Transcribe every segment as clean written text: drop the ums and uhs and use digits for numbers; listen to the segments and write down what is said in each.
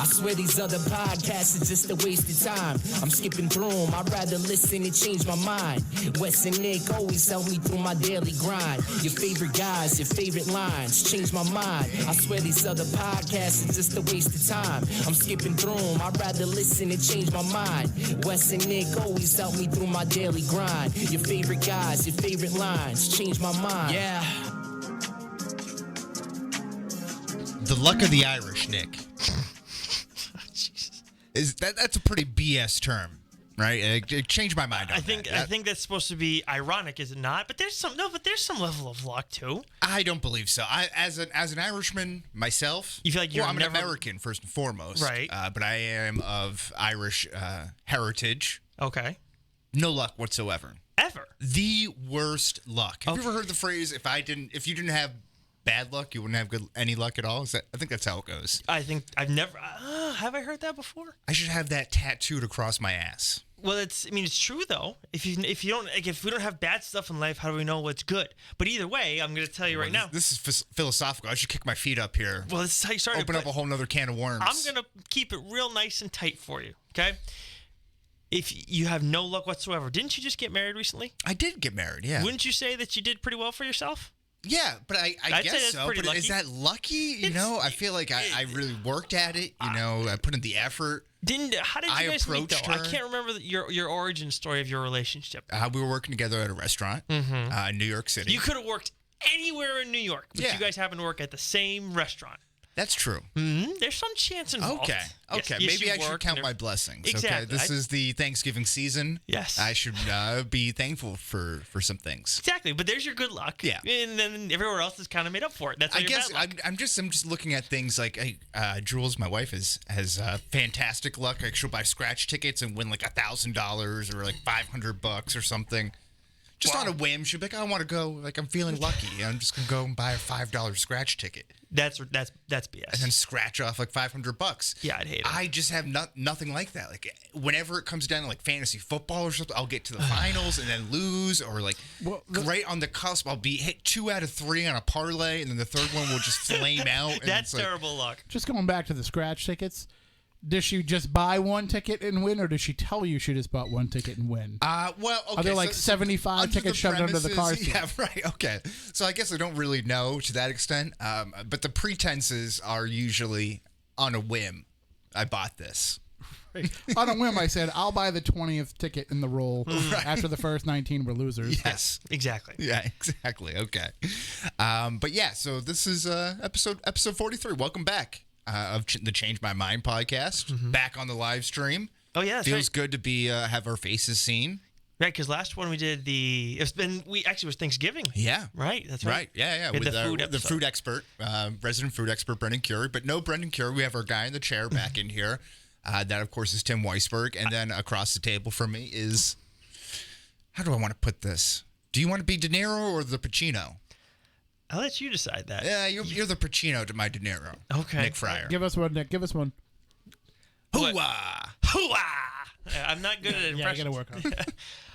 I swear these other podcasts are just a waste of time. I'm skipping through them, I'd rather listen and change my mind. Wes and Nick always help me through my daily grind. Your favorite guys, your favorite lines, change my mind. I swear these other podcasts are just a waste of time. I'm skipping through them, I'd rather listen and change my mind. Wes and Nick always help me through my daily grind. Your favorite guys, your favorite lines, change my mind. Yeah. The luck of the Irish, Nick. That's a pretty BS term, right? It changed my mind on I think that's supposed to be ironic, is it not? But there's some level of luck too. I don't believe so. As an Irishman myself, you feel like I'm an American first and foremost, right? But I am of Irish heritage. Okay. No luck whatsoever. Ever. The worst luck. Have you ever heard the phrase, if you didn't have bad luck, you wouldn't have any luck at all? I think that's how it goes. I think I've never have I heard that before? I should have that tattooed across my ass. Well, it's true though. If we don't have bad stuff in life, how do we know what's good? But either way, I'm going to tell you right now. This is philosophical. I should kick my feet up here. Well, this is how you started. Open up a whole nother can of worms. I'm going to keep it real nice and tight for you, okay? If you have no luck whatsoever, didn't you just get married recently? I did get married, yeah. Wouldn't you say that you did pretty well for yourself? Yeah, but I guess so. But lucky. Is that lucky? I feel like I really worked at it. I put in the effort. How did you guys meet, though? I can't remember your origin story of your relationship. We were working together at a restaurant in New York City. You could have worked anywhere in New York, but you guys happen to work at the same restaurant. That's true. Mm-hmm. There's some chance involved. Okay. Yes, maybe I should count my blessings. Exactly. Okay, this is the Thanksgiving season. Yes. I should be thankful for some things. Exactly, but there's your good luck. Yeah. And then everywhere else is kind of made up for it. That's I guess I'm just looking at things like Jules, my wife, has fantastic luck. Like she'll buy scratch tickets and win like $1,000 or like $500 or something. Just on a whim, she'll be like, I want to go. Like, I'm feeling lucky. I'm just going to go and buy a $5 scratch ticket. That's BS. And then scratch off like $500. Yeah, I'd hate it. I just have nothing like that. Like, whenever it comes down to like fantasy football or something, I'll get to the finals and then lose. Or like, right on the cusp, I'll be hit 2 out of 3 on a parlay. And then the third one will just flame out. And That's terrible luck. Just going back to the scratch tickets. Does she just buy one ticket and win, or does she tell you she just bought one ticket and win? Okay. Are there like 75 tickets shoved under the car seat? Yeah, right. Okay. So I guess I don't really know to that extent. But the pretenses are usually on a whim. I bought this. Right. On a whim, I said, I'll buy the 20th ticket in the roll after the first 19 were losers. Yes. Exactly. Yeah, exactly. Okay. But yeah, so this is episode 43. Welcome back. Of the Change My Mind podcast, back on the live stream. Oh yeah, feels good to be have our faces seen. Right, because last one we did it was Thanksgiving. Yeah, right. That's right. Yeah. With the food expert, resident food expert Brendan Curie, but no Brendan Curie. We have our guy in the chair back in here. That of course is Tim Weisberg, and then across the table from me is, how do I want to put this? Do you want to be De Niro or the Pacino? I'll let you decide that. Yeah, you're the Pacino to my De Niro. Okay. Nick Fryer. Give us one, Nick. Give us one. Hoo-ah! Hoo-ah! I'm not good at impressions. Yeah, I got to work on it.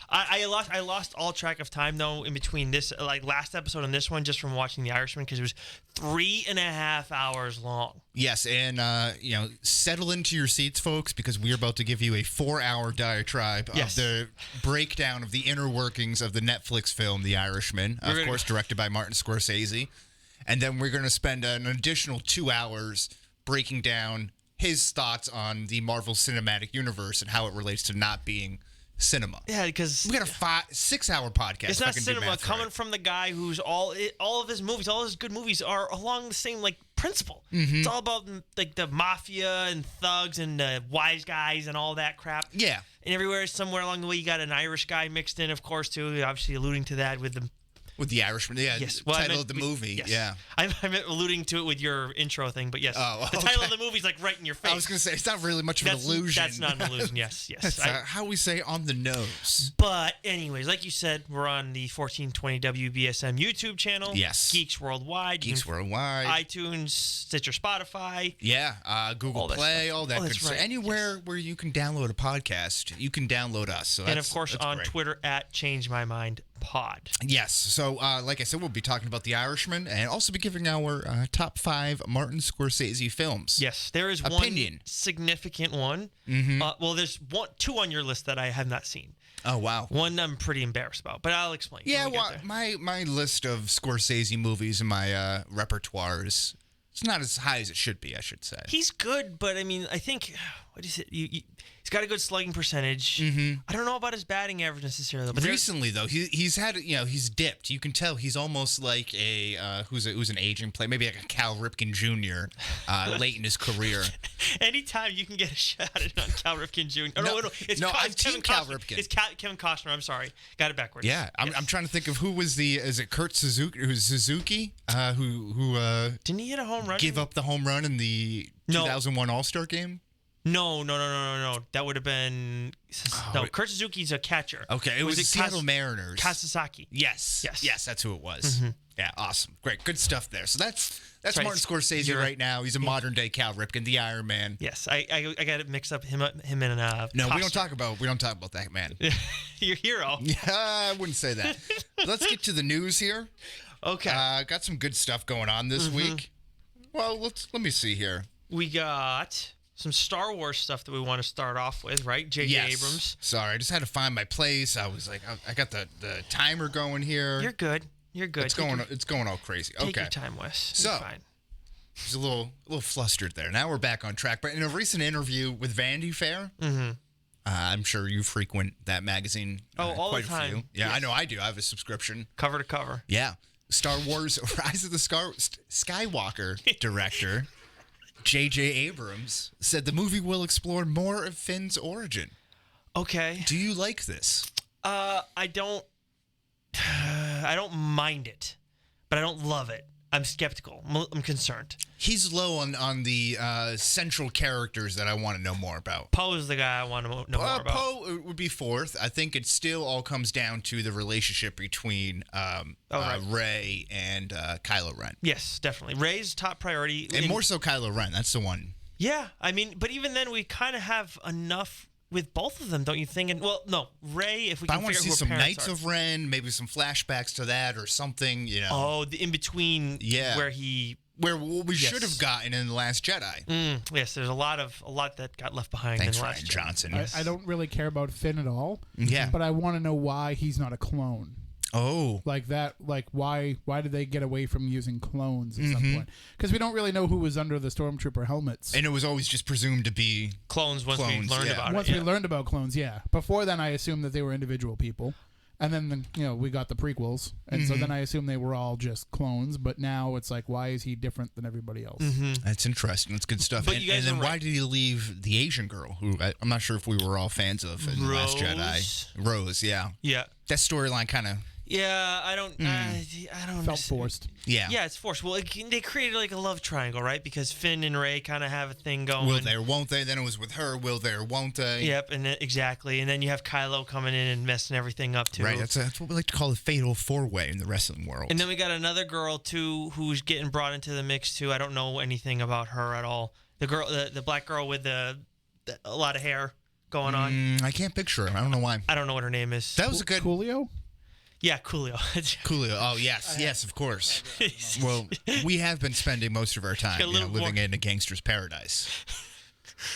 I lost all track of time, though, in between this, like last episode and this one, just from watching The Irishman, because it was 3.5 hours long. Yes, and, settle into your seats, folks, because we're about to give you a 4-hour diatribe of the breakdown of the inner workings of the Netflix film, The Irishman, of course, directed by Martin Scorsese. And then we're going to spend an additional 2 hours breaking down his thoughts on the Marvel Cinematic Universe and how it relates to not being cinema. Yeah, because we got a 6-hour podcast. It's not cinema coming from the guy who's all of his movies, all his good movies are along the same principle. It's all about like the mafia and thugs and wise guys and all that crap. Yeah, and everywhere somewhere along the way you got an Irish guy mixed in, of course, too. Obviously alluding to that with the Irishman, yeah. Yes. Title of the movie, yes. Yeah. I meant alluding to it with your intro thing, but yes. The title of the movie's like right in your face. I was going to say, it's not really much of an illusion. That's not an illusion, yes. That's how we say on the nose. But anyways, like you said, we're on the 1420 WBSM YouTube channel. Yes. Geeks Worldwide. iTunes, Stitcher, Spotify. Yeah, Google Play, all that good stuff. Right. Anywhere where you can download a podcast, you can download us. So and of course on Twitter at Change My Mind pod. Yes. So, like I said, we'll be talking about The Irishman and also be giving our top 5 Martin Scorsese films. Yes, there is Opinion. one significant one. Well, there's two on your list that I have not seen. Oh, wow. One I'm pretty embarrassed about, but I'll explain. Yeah, well, my list of Scorsese movies in my repertoire is it's not as high as it should be, I should say. He's good, but I mean, I think what is it? He's got a good slugging percentage. I don't know about his batting average necessarily. But recently, though, he's had he's dipped. You can tell he's almost like who's an aging player, maybe like a Cal Ripken Jr. Late in his career. Anytime you can get a shot at on Cal Ripken Jr. No, it's I've seen Cal Ripken. It's Kevin Costner. I'm sorry, got it backwards. Yeah, I'm trying to think of who was is it Kurt Suzuki? Who's Suzuki? Who didn't he hit a home run? Give up the home run in the 2001 All-Star game? No. That would have been Kurt Suzuki's a catcher. Okay, it was the Seattle Mariners. Kasasaki. Yes, that's who it was. Yeah, awesome, great, good stuff there. So that's Martin Scorsese right now. He's a modern day Cal Ripken, the Iron Man. Yes, I got it mixed up. Him and no, we don't talk about that man. Your hero. Yeah, I wouldn't say that. Let's get to the news here. Okay, got some good stuff going on this week. Well, let me see here. We got some Star Wars stuff that we want to start off with, right? J.J. Abrams. Sorry, I just had to find my place. I was like, I got the timer going here. You're good. It's going all crazy. Take okay. your time, Wes. So, fine. He's a little flustered there. Now we're back on track. But in a recent interview with Vanity Fair, I'm sure you frequent that magazine. All quite the time. A few. Yeah, yes. I know I do. I have a subscription. Cover to cover. Yeah. Star Wars Rise of the Skywalker director J.J. Abrams said the movie will explore more of Finn's origin. Okay. Do you like this? I don't mind it, but I don't love it. I'm skeptical. I'm concerned. He's low on the central characters that I want to know more about. Poe's the guy I want to know more about. Poe would be fourth. I think it still all comes down to the relationship between Rey and Kylo Ren. Yes, definitely. Rey's top priority. And more so Kylo Ren. That's the one. Yeah, I mean, but even then, we kind of have enough with both of them, don't you think? And well, no, Rey. If we can I want to see who some her parents Knights are. of Ren, maybe some flashbacks to that or something. Oh, the in between. Yeah. Where we should have gotten in The Last Jedi. Yes, there's a lot that got left behind. Thanks, in The Ryan Last Johnson. I don't really care about Finn at all. Yeah. But I want to know why he's not a clone. Oh. Like that, why did they get away from using clones at some point? Because we don't really know who was under the Stormtrooper helmets. And it was always just presumed to be clones once we learned about it. Once we learned about clones, yeah. Before then, I assumed that they were individual people. And then, we got the prequels. And so then I assumed they were all just clones. But now it's like, why is he different than everybody else? That's interesting. That's good stuff. But and then why did he leave the Asian girl, who I'm not sure if we were all fans of in The Last Jedi? Rose, yeah. Yeah. That storyline kind of... Yeah, I don't Felt forced. Yeah. Yeah, it's forced. Well, they created like a love triangle, right? Because Finn and Rey kind of have a thing going. Will they or won't they? Then it was with her. Will they or won't they? Yep, and exactly. And then you have Kylo coming in and messing everything up too. Right. That's what we like to call the fatal four-way in the wrestling world. And then we got another girl too, who's getting brought into the mix too. I don't know anything about her at all. The girl, the black girl with a lot of hair going on. I can't picture her. I don't know why. I don't know what her name is. That was a good. Coolio? Yeah, Coolio. Coolio. Oh, yes, of course. Well, we have been spending most of our time living in a gangster's paradise.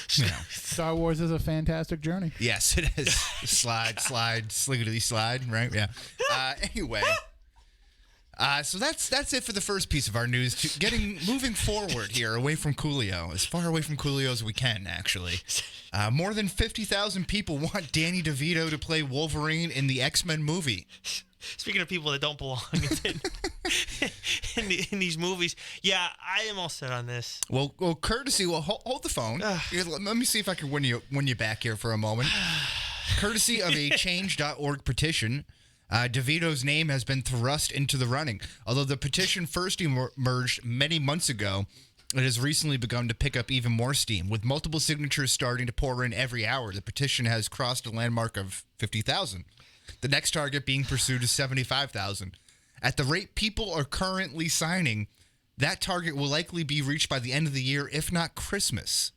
Star Wars is a fantastic journey. Yes, it is. Slide, sliggity slide, right? Yeah. Anyway, so that's it for the first piece of our news. Moving forward here, away from Coolio, as far away from Coolio as we can, actually. More than 50,000 people want Danny DeVito to play Wolverine in the X-Men movie. Speaking of people that don't belong in these movies, yeah, I am all set on this. Well, courtesy. Well, hold the phone. Here, let me see if I can win you back here for a moment. Courtesy of a Change.org petition, DeVito's name has been thrust into the running. Although the petition first emerged many months ago, it has recently begun to pick up even more steam. With multiple signatures starting to pour in every hour, the petition has crossed a landmark of 50,000. The next target being pursued is 75,000. At the rate people are currently signing, that target will likely be reached by the end of the year, if not Christmas.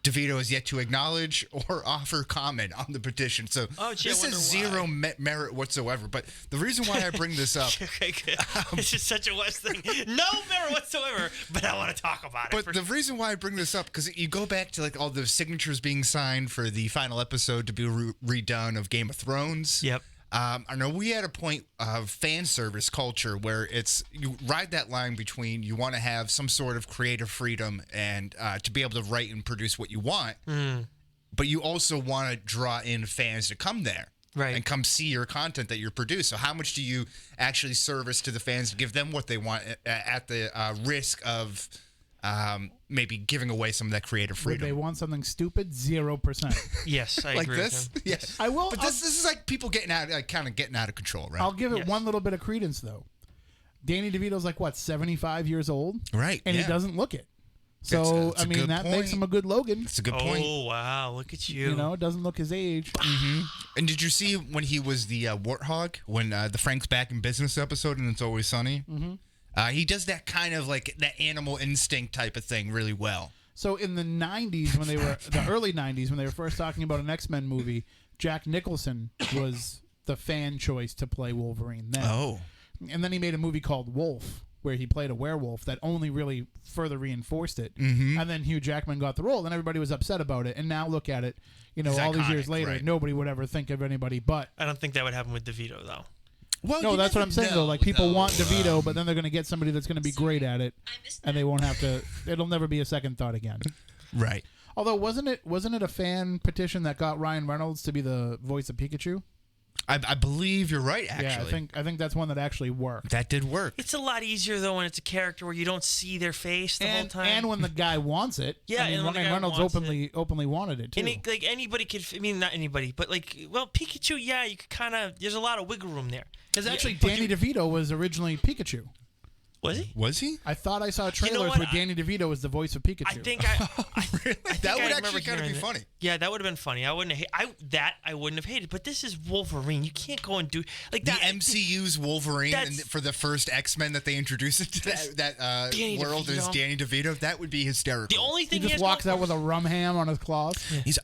DeVito has yet to acknowledge or offer comment on the petition. So this has zero merit whatsoever. But the reason why I bring this up... Okay, good. This is such a West thing. No merit whatsoever, but I want to talk about it. But the reason why I bring this up, because you go back to like all the signatures being signed for the final episode to be redone of Game of Thrones. Yep. I know we had a point of fan service culture where you ride that line between you want to have some sort of creative freedom and to be able to write and produce what you want, but you also want to draw in fans to come there and come see your content that you're producing. So how much do you actually service to the fans to give them what they want at the risk of maybe giving away some of that creative freedom? Would they want something stupid? 0%. Yes, I like agree this? with him. Yes. I will. But this is like people getting out, kind of getting out of control, right? I'll give it one little bit of credence, though. Danny DeVito's like, what, 75 years old? Right. And he doesn't look it. So, That's a I mean, good that point. makes him a good Logan. That's a good point. Oh, wow. Look at you. You know, doesn't look his age. And did you see when he was the warthog, when the Frank's Back in Business episode and It's Always Sunny? He does that kind of like that animal instinct type of thing really well. So in the 90s, when they were, the early 90s, when they were first talking about an X-Men movie, Jack Nicholson was the fan choice to play Wolverine then. Oh. And then he made a movie called Wolf, where he played a werewolf that only really further reinforced it. And then Hugh Jackman got the role, and everybody was upset about it. And now look at it, you know, It's all these iconic, years later, right. nobody would ever think of anybody but. I don't think that would happen with DeVito, though. Well, No, you that's what never I'm saying, know, though. Like, people though. want DeVito, but then they're going to get somebody that's going to be great at it, and they won't have to, it'll never be a second thought again. Right. Although, wasn't it a fan petition that got Ryan Reynolds to be the voice of Pikachu? I believe you're right, actually. Yeah, I think that's one that actually worked. That did work. It's a lot easier, though, when it's a character where you don't see their face the whole time. And when the guy wants it. Yeah, I mean, and when the Ryan guy Reynolds wants openly wanted it, too. And like anybody could, I mean, not anybody, but like, well, Pikachu, yeah, you could kind of, there's a lot of wiggle room there. Because actually, Danny DeVito was originally Pikachu. Was he? Was he? I thought I saw trailers what? where Danny DeVito was the voice of Pikachu. I think Really? That would actually kind of be funny. Yeah, that would have been funny. I wouldn't have I wouldn't have hated. But this is Wolverine. You can't go and do like The that. MCU's Wolverine and That's- for the first X-Men that they introduced into that Danny world is DeVito. Danny DeVito. That would be hysterical. The only he thing just has walks going out with a rum ham on his claws. He's,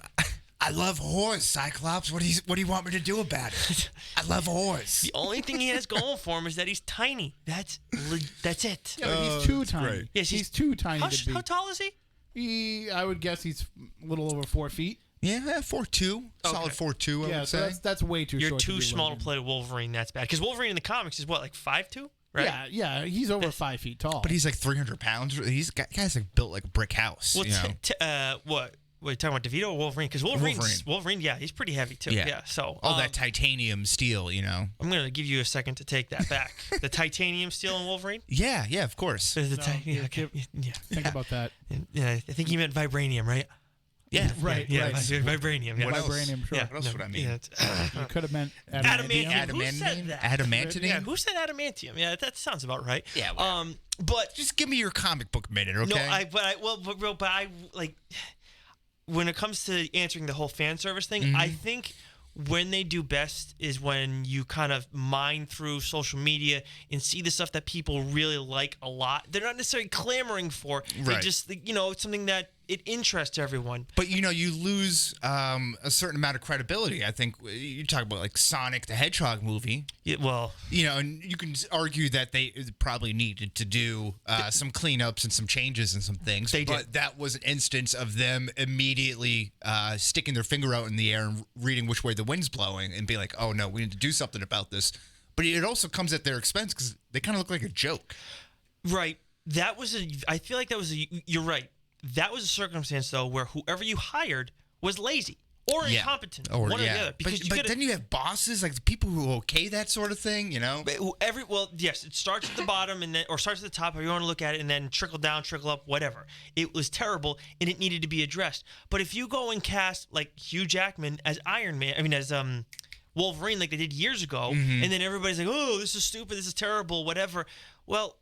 I love whores, Cyclops. What do you want me to do about it? I love whores. The only thing he has going for him is that he's tiny. That's it. Yeah, but he's too tiny. great. Yes, he's too tiny How, to be. how tall is he? I would guess he's a little over 4 feet. Yeah, 4'2", solid Okay. 4'2", I Yeah, would so say. that's way too You're short. too to be small Logan. to play Wolverine. That's bad. Because Wolverine in the comics is what, like 5'2", right? Yeah, he's over 5 feet tall. But he's like 300 pounds. Guy's like built like a brick house. Well, you know? what? What are you talking about, DeVito or Wolverine? Because Wolverine, yeah, he's pretty heavy too. Yeah. So all that titanium steel, you know. I'm gonna give you a second to take that back. The titanium steel in Wolverine. Yeah, of course. Think about that. Yeah, I think you meant vibranium, right? Yeah, Right. Vibranium. Yeah. What else? Vibranium, sure. Yeah, What else would I mean? Yeah, You could have meant adamantium. adamantium. Who said that? Adamantium? Yeah, who said adamantium? Yeah, that sounds about right. Yeah, well, but just give me your comic book minute, okay? no, but I like when it comes to answering the whole fan service thing, I think when they do best is when you kind of mine through social media and see the stuff that people really like a lot. They're not necessarily clamoring for. They Right. just, it's something that it interests everyone. But you lose a certain amount of credibility. I think you talk about like Sonic the Hedgehog movie. Yeah, well, And you can argue that they probably needed to do some cleanups and some changes and some things. They but did. that was an instance of them immediately sticking their finger out in the air and reading which way the wind's blowing and be like, oh no, we need to do something about this. But it also comes at their expense because they kind of look like a joke. right. I feel like you're right. That was a circumstance, though, where whoever you hired was lazy or incompetent. One or the other. Because but then you have bosses, like people who okay that sort of thing, Yes, it starts at the bottom or starts at the top, however you want to look at it, and then trickle down, trickle up, whatever. It was terrible, and it needed to be addressed. But if you go and cast like Hugh Jackman as as Wolverine, like they did years ago, and then everybody's like, "Oh, this is stupid, this is terrible, whatever." Well,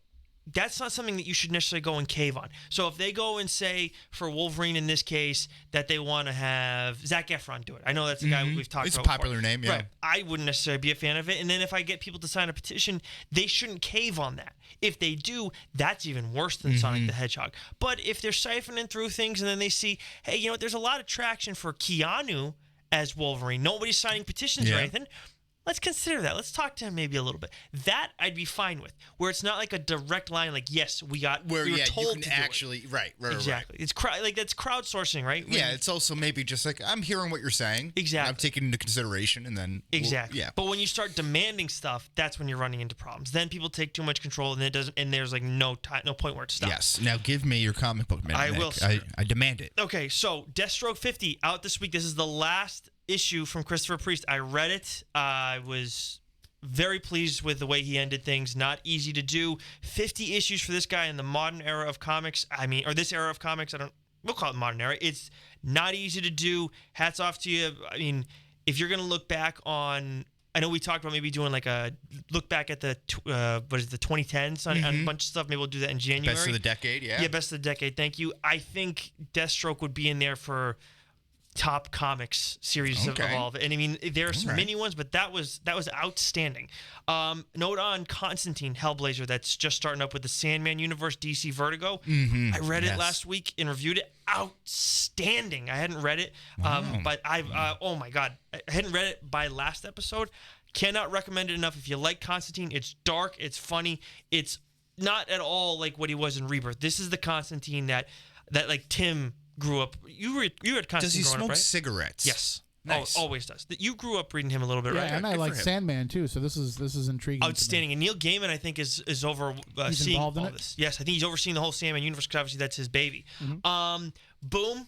that's not something that you should necessarily go and cave on. So if they go and say, for Wolverine in this case, that they want to have Zac Efron do it. I know that's the guy we've talked about. It's a popular name, yeah. Right. I wouldn't necessarily be a fan of it. And then if I get people to sign a petition, they shouldn't cave on that. If they do, that's even worse than Sonic the Hedgehog. But if they're siphoning through things and then they see, hey, you know what, there's a lot of traction for Keanu as Wolverine. Nobody's signing petitions or anything. Let's consider that. Let's talk to him maybe a little bit. That I'd be fine with. Where it's not like a direct line, like, yes, we were told you can to actually do it. Right. Exactly. It's that's crowdsourcing, right? It's also maybe just like, I'm hearing what you're saying. Exactly. I'm taking into consideration, and then exactly. But when you start demanding stuff, that's when you're running into problems. Then people take too much control, and there's like no point where it stops. Yes. Now give me your comic book minute. I Nick. will. Sir. I demand it. Okay. So Deathstroke 50 out this week. This is the last issue from Christopher Priest. I read it. I was very pleased with the way he ended things. Not easy to do. 50 issues for this guy in the modern era of comics. Or this era of comics. We'll call it modern era. It's not easy to do. Hats off to you. I mean, if you're going to look back on, I know we talked about maybe doing like a look back at the 2010s on a bunch of stuff. Maybe we'll do that in January. Best of the decade, yeah. Yeah, best of the decade. Thank you. I think Deathstroke would be in there for top comics series of all of it. And I mean, there are some mini ones, but that was outstanding. Note on Constantine Hellblazer that's just starting up with the Sandman universe, DC Vertigo. I read it last week and reviewed it. Outstanding. I hadn't read it, but oh my God, I hadn't read it by last episode. Cannot recommend it enough. If you like Constantine, it's dark, it's funny, it's not at all like what he was in Rebirth. This is the Constantine that like Tim grew up. You read Constantine. Does he growing smoke up, right? cigarettes? Yes. Nice. Always does. You grew up reading him a little bit, right? And I like Sandman too, so this is intriguing. Outstanding. And Neil Gaiman, I think, is seeing all this. Yes, I think he's overseeing the whole Sandman universe because obviously that's his baby. Boom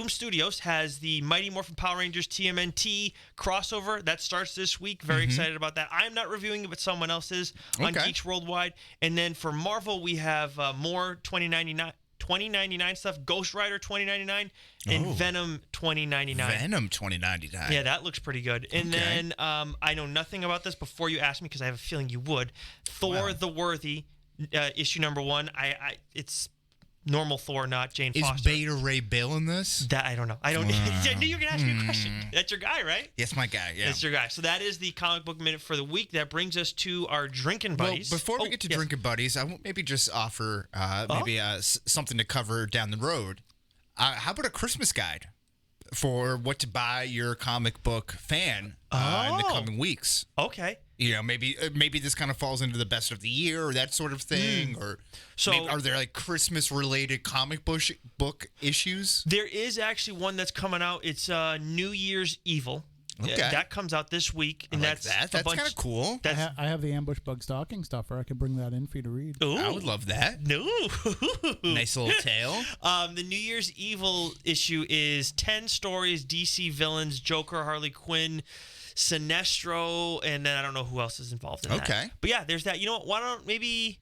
Studios has the Mighty Morphin Power Rangers TMNT crossover that starts this week. Very excited about that. I'm not reviewing it, but someone else is on Geeks Worldwide. And then for Marvel, we have more 2099 stuff, Ghost Rider 2099 and Venom 2099. Venom 2099. Yeah, that looks pretty good. And then I know nothing about this before you asked me because I have a feeling you would. Thor the Worthy, issue number 1. It's normal Thor, not Jane Foster. Is Beta Ray Bill in this? That I don't know. I knew you were gonna ask me a question. That's your guy, right? Yes, my guy. Yeah, that's your guy. So that is the comic book minute for the week. That brings us to our drinking buddies. Well, before we get to drinking buddies, I will maybe just offer something to cover down the road. How about a Christmas guide for what to buy your comic book fan in the coming weeks? Okay. You know, maybe this kind of falls into the best of the year or that sort of thing. Or so, maybe, are there like Christmas-related comic book issues? There is actually one that's coming out. It's New Year's Evil. Okay. That comes out this week, and that's kind of cool. I have the Ambush Bug Stocking stuffer. I could bring that in for you to read. Ooh. I would love that. No, nice little tale. The New Year's Evil issue is 10 stories, DC villains, Joker, Harley Quinn, Sinestro, and then I don't know who else is involved in that. Okay. But yeah, there's that. You know what? Why don't maybe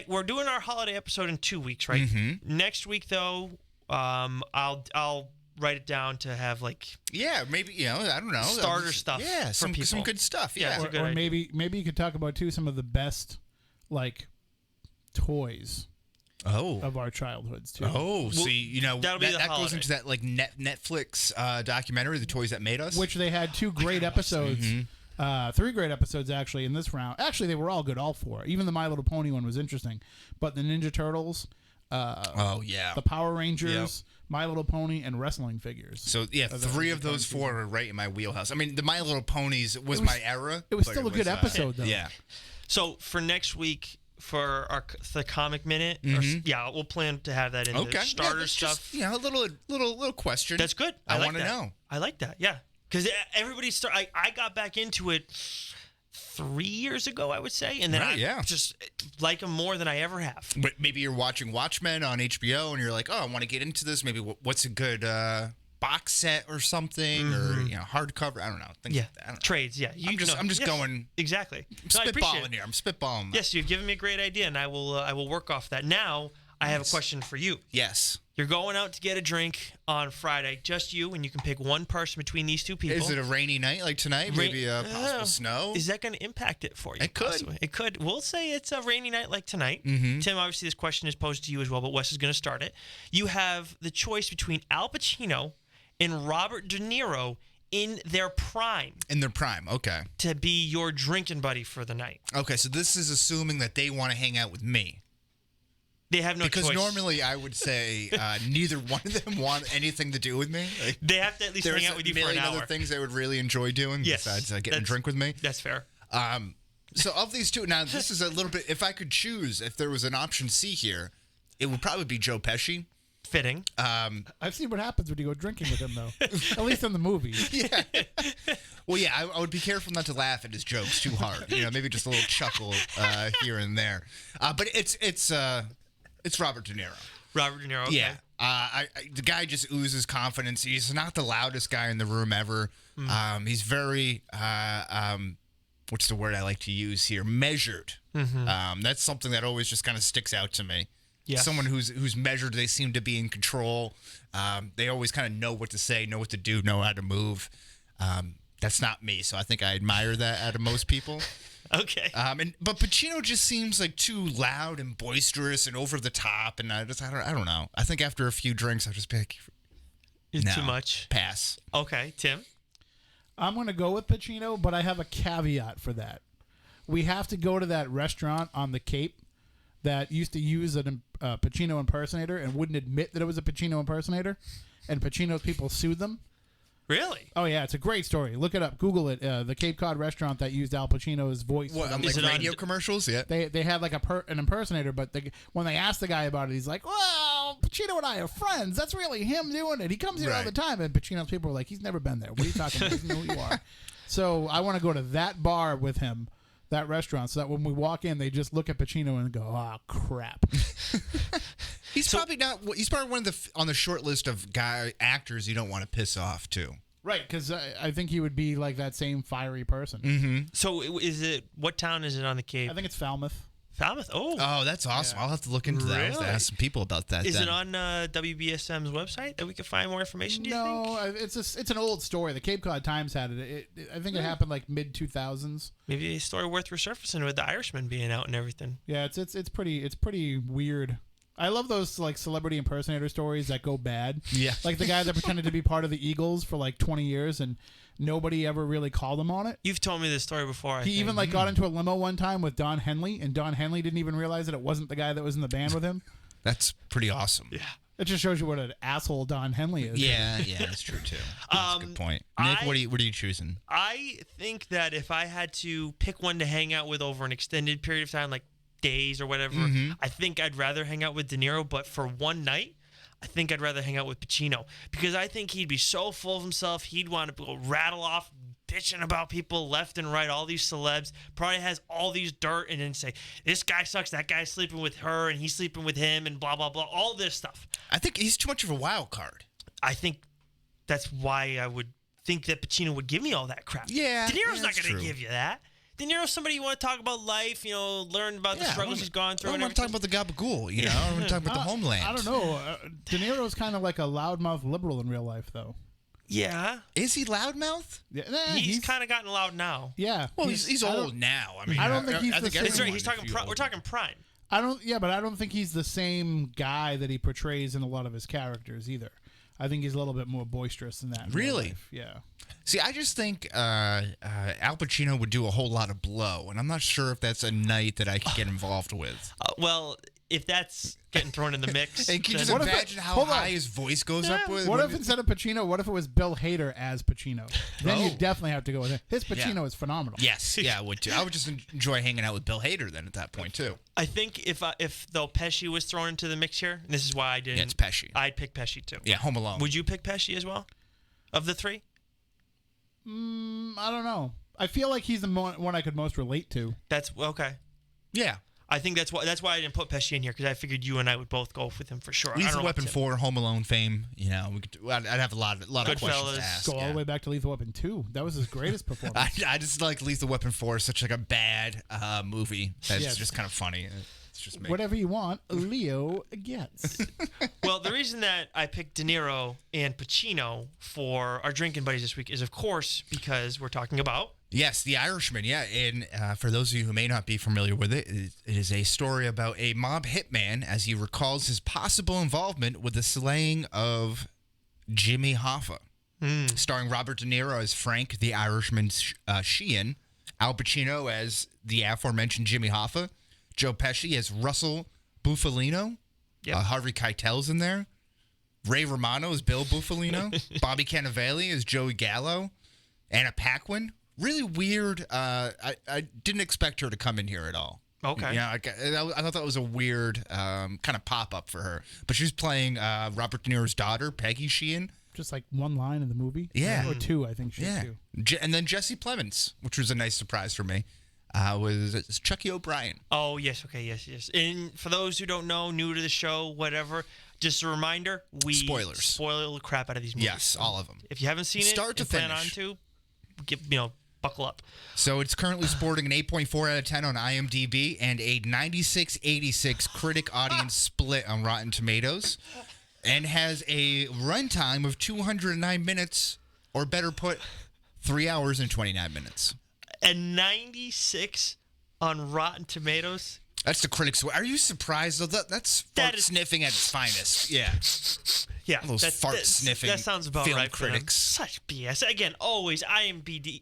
we're doing our holiday episode in 2 weeks, right? Next week though, I'll write it down to have maybe I don't know, starter stuff. Yeah, some good stuff. Yeah, or maybe you could talk about too some of the best toys. Of our childhoods too. See, that goes into that Netflix documentary, The Toys That Made Us, which they had 2 great episodes, 3 great episodes actually in this round. Actually, they were all good, all 4. Even the My Little Pony one was interesting, but the Ninja Turtles, the Power Rangers, My Little Pony, and wrestling figures. So 3 of those 4 are right in my wheelhouse. I mean, the My Little Ponies was my era. It was still a good episode though. Yeah. So for next week, for the comic minute, we'll plan to have that in the starter stuff. Just, a little question. That's good. I want to know. I like that. Yeah, because everybody I got back into it 3 years ago, I would say, and then I just like them more than I ever have. But maybe you're watching Watchmen on HBO, and you're like, oh, I want to get into this. Maybe what's a good box set or something, or hardcover. I don't know. Things like that. I don't know. Trades. Yeah, I'm just going exactly. I'm spitballing here. I'm spitballing. Yes, you've given me a great idea, and I will work off that. Now I have a question for you. Yes. You're going out to get a drink on Friday, just you, and you can pick one person between these two people. Is it a rainy night like tonight? Maybe possible snow? Is that going to impact it for you? It could. Possibly? It could. We'll say it's a rainy night like tonight. Mm-hmm. Tim, obviously this question is posed to you as well, but Wes is going to start it. You have the choice between Al Pacino and Robert De Niro in their prime. In their prime, okay. To be your drinking buddy for the night. Okay, so this is assuming that they want to hang out with me. They have no choice. Because normally I would say neither one of them want anything to do with me. Like, they have to at least hang out with you for an hour. There's a million other things they would really enjoy doing besides getting a drink with me. That's fair. So of these two, now this is a little bit, if I could choose, if there was an option C here, it would probably be Joe Pesci. Fitting. I've seen what happens when you go drinking with him, though. At least in the movies. Yeah. Well, yeah, I would be careful not to laugh at his jokes too hard. Maybe just a little chuckle here and there. But it's Robert De Niro. Robert De Niro. Okay. Yeah. The guy just oozes confidence. He's not the loudest guy in the room ever. He's very what's the word I like to use here? Measured. Mm-hmm. That's something that always just kind of sticks out to me. Yes. Someone who's measured. They seem to be in control. They always kind of know what to say, know what to do, know how to move. That's not me, so I think I admire that out of most people. Okay. But Pacino just seems like too loud and boisterous and over the top, and I don't know. I think after a few drinks, I'll just be like, it's too much. Pass. Okay, Tim. I'm going to go with Pacino, but I have a caveat for that. We have to go to that restaurant on the Cape that used to use a Pacino impersonator and wouldn't admit that it was a Pacino impersonator, and Pacino's people sued them. Really? Oh, yeah. It's a great story. Look it up. Google it. The Cape Cod restaurant that used Al Pacino's voice. What, like radio commercials? Yeah. They had like an impersonator, but when they asked the guy about it, he's like, well, Pacino and I are friends. That's really him doing it. He comes here all the time. And Pacino's people were like, he's never been there. What are you talking about? He doesn't know who you are. So I want to go to that bar with him, that restaurant, so that when we walk in, they just look at Pacino and go, oh, crap. He's probably one of the on the short list of actors you don't want to piss off too. Right, because I think he would be like that same fiery person. Mm-hmm. So what town is it on the Cape? I think it's Falmouth. Falmouth? Oh, that's awesome. Yeah. I'll have to look into that. I'll have to ask some people about that. Is it on WBSM's website that we can find more information? Do you think? No, it's an old story. The Cape Cod Times had it. I think it happened like mid 2000s. Maybe a story worth resurfacing with the Irishman being out and everything. Yeah, it's pretty weird. I love those like celebrity impersonator stories that go bad. Yeah, like the guy that pretended to be part of the Eagles for like 20 years and nobody ever really called him on it. You've told me this story before. He even like got into a limo one time with Don Henley, and Don Henley didn't even realize that it wasn't the guy that was in the band with him. That's pretty awesome. Yeah. It just shows you what an asshole Don Henley is. Yeah, that's true too. That's a good point. Nick, what are you choosing? I think that if I had to pick one to hang out with over an extended period of time, like days or whatever, I think I'd rather hang out with De Niro, but for one night, I think I'd rather hang out with Pacino because I think he'd be so full of himself, he'd want to go rattle off bitching about people left and right, all these celebs, probably has all these dirt, and then say, this guy sucks, that guy's sleeping with her, and he's sleeping with him, and blah, blah, blah, all this stuff. I think he's too much of a wild card. I think that's why I would think that Pacino would give me all that crap. Yeah. De Niro's not going to give you that. De Niro's somebody you want to talk about life, learn about the struggles he's gone through. I want to talk about the gabagool, I want to talk about the homeland. I don't know. De Niro's kind of like a loudmouth liberal in real life, though. Yeah. Is he loudmouth? Yeah, he's kind of gotten loud now. Yeah. Well, he's old now. I mean, I don't think he's the same. That's right. He's talking. We're talking prime. But I don't think he's the same guy that he portrays in a lot of his characters either. I think he's a little bit more boisterous than that. Really? Yeah. See, I just think Al Pacino would do a whole lot of blow, and I'm not sure if that's a night that I could get involved with. Well, if that's getting thrown in the mix, and can you just imagine how high his voice goes up with? What if instead of Pacino, what if it was Bill Hader as Pacino? Then you definitely have to go with him. His Pacino is phenomenal. Yes, yeah, I would too. I would just enjoy hanging out with Bill Hader then at that point too. I think if though Pesci was thrown into the mix here, and this is why I didn't. Yeah, it's Pesci. I'd pick Pesci too. Yeah, Home Alone. Would you pick Pesci as well? Of the three? I don't know. I feel like he's the one I could most relate to. That's okay. Yeah. I think that's why I didn't put Pesci in here, because I figured you and I would both go with him for sure. Lethal Weapon 4, Home Alone fame. I'd have a lot of questions to ask. Go all the way back to Lethal Weapon 2. That was his greatest performance. I just like Lethal Weapon 4 is such like a bad movie that's just kind of funny. just me. Whatever you want, Leo gets. Well, the reason that I picked De Niro and Pacino for our drinking buddies this week is, of course, because we're talking about... Yes, The Irishman, yeah. And for those of you who may not be familiar with it, it is a story about a mob hitman as he recalls his possible involvement with the slaying of Jimmy Hoffa. Starring Robert De Niro as Frank, the Irishman Sheehan, Al Pacino as the aforementioned Jimmy Hoffa, Joe Pesci as Russell Bufalino, Harvey Keitel's in there, Ray Romano as Bill Bufalino, Bobby Cannavale as Joey Gallo, Anna Paquin. Really weird. I didn't expect her to come in here at all. Okay. Yeah, I thought that was a weird kind of pop-up for her. But she was playing Robert De Niro's daughter, Peggy Sheehan. Just like one line in the movie. Yeah. Or two, I think she's two. And then Jesse Plemons, which was a nice surprise for me, was Chucky O'Brien. Oh, yes. Okay, yes. And for those who don't know, new to the show, whatever, just a reminder, we spoil the crap out of these movies. Yes, all of them. If you haven't seen Start it to and plan finish. on to, buckle up. So it's currently sporting an 8.4 out of 10 on IMDb and a 96-86 critic audience split on Rotten Tomatoes, and has a runtime of 209 minutes, or better put, 3 hours and 29 minutes. And 96 on Rotten Tomatoes. That's the critics. Are you surprised? That's fart sniffing at its finest. Yeah. Yeah. Those fart sniffing. That sounds about film right. Critics. Such BS. Again, always IMDb.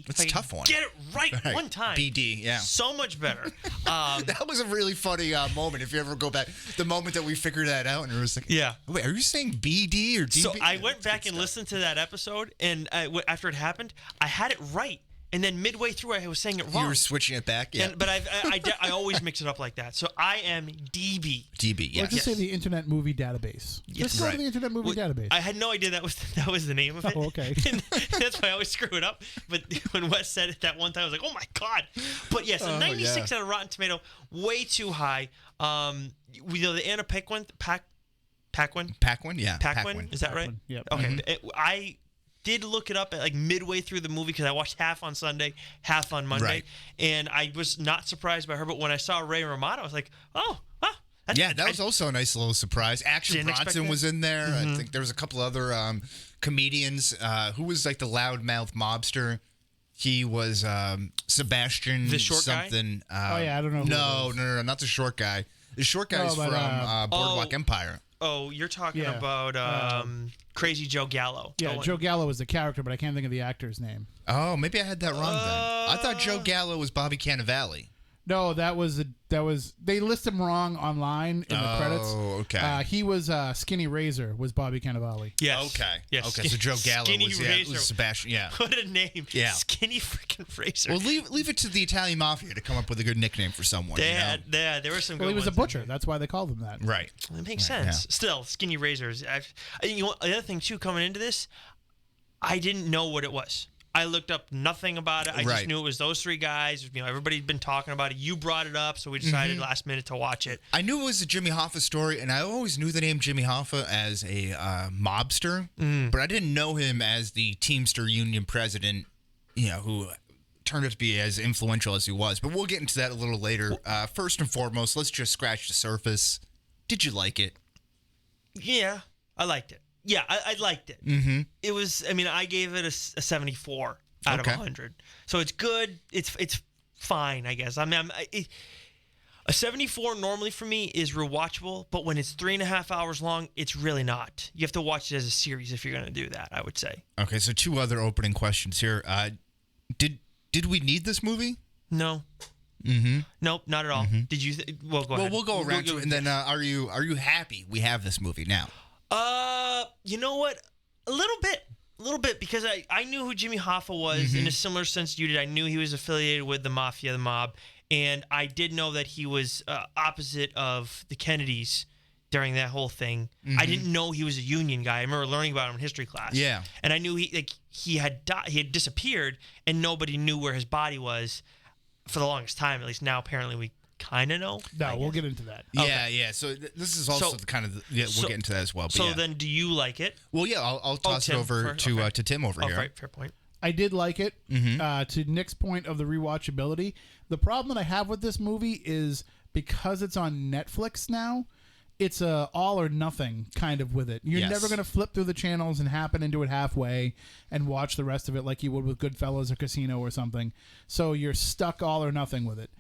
That's a tough one. Get it right one time. BD, yeah. So much better. That was a really funny moment. If you ever go back, the moment that we figured that out, and it was like, wait, are you saying BD or DB? So I went back and listened to that episode, and after it happened, I had it right. And then midway through, I was saying it wrong. You were switching it back, yeah. But I always mix it up like that. So IMDb. DB, yes. Let's just say the Internet Movie Database. Just go to the Internet Movie Database. I had no idea that was the name of it. Oh, okay. And that's why I always screw it up. But when Wes said it that one time, I was like, oh my God. But yes, a 96 out of Rotten Tomato, way too high. The Anna Paquin, Paquin, yeah. Paquin, is that right? Yep. Okay. Mm-hmm. I did look it up at like midway through the movie because I watched half on Sunday, half on Monday, and I was not surprised by her. But when I saw Ray Romano, I was like, that was also a nice little surprise. Action Bronson was in there. I think there was a couple other comedians. Who was like the loudmouth mobster? He was Sebastian the short something. Guy? I don't know. No, not the short guy. The short guy's from Boardwalk Empire. Oh, you're talking about Crazy Joe Gallo. Yeah, Joe Gallo was the character, but I can't think of the actor's name. Oh, maybe I had that wrong then. I thought Joe Gallo was Bobby Cannavale. No, that was they list him wrong online in the credits. Oh, okay. He was Skinny Razor was Bobby Cannavale. Yes. Okay. Yes. Okay. So Joe Gallo was Sebastian. Yeah. What a name. Yeah. Skinny freaking Razor. Well, leave it to the Italian Mafia to come up with a good nickname for someone. There were some. Well, good he was a ones butcher. That's why they called him that. Right. It makes sense. Yeah. Still, Skinny Razors. The other thing too, coming into this, I didn't know what it was. I looked up nothing about it. I just knew it was those three guys. Everybody's been talking about it. You brought it up, so we decided last minute to watch it. I knew it was a Jimmy Hoffa story, and I always knew the name Jimmy Hoffa as a mobster, but I didn't know him as the Teamster Union president, who turned out to be as influential as he was. But we'll get into that a little later. First and foremost, let's just scratch the surface. Did you like it? Yeah, I liked it. Yeah, I liked it. Mm-hmm. It was. I gave it a 74 out of 100. So it's good. It's fine, I guess. A 74 normally for me is rewatchable, but when it's 3.5 hours long, it's really not. You have to watch it as a series if you're going to do that, I would say. Okay, so two other opening questions here. Did we need this movie? No. Mm-hmm. Nope, not at all. Mm-hmm. Did you? Go ahead. Well, we'll go around to it, and then are you happy we have this movie now? You know what? A little bit, because I knew who Jimmy Hoffa was in a similar sense you did. I knew he was affiliated with the mafia, the mob, and I did know that he was opposite of the Kennedys during that whole thing. I didn't know he was a Union guy. I remember learning about him in history class. Yeah, and I knew he had disappeared, and nobody knew where his body was for the longest time. At least now, apparently, we kind of know. No, we'll get into that. Yeah. So this is also we'll get into that as well. But so then, do you like it? Well, yeah, I'll toss it over to Tim over here. Right, fair point. I did like it. To Nick's point of the rewatchability, the problem that I have with this movie is because it's on Netflix now, it's a all or nothing kind of with it. You're never going to flip through the channels and happen into it halfway and watch the rest of it like you would with Goodfellas or Casino or something. So you're stuck all or nothing with it.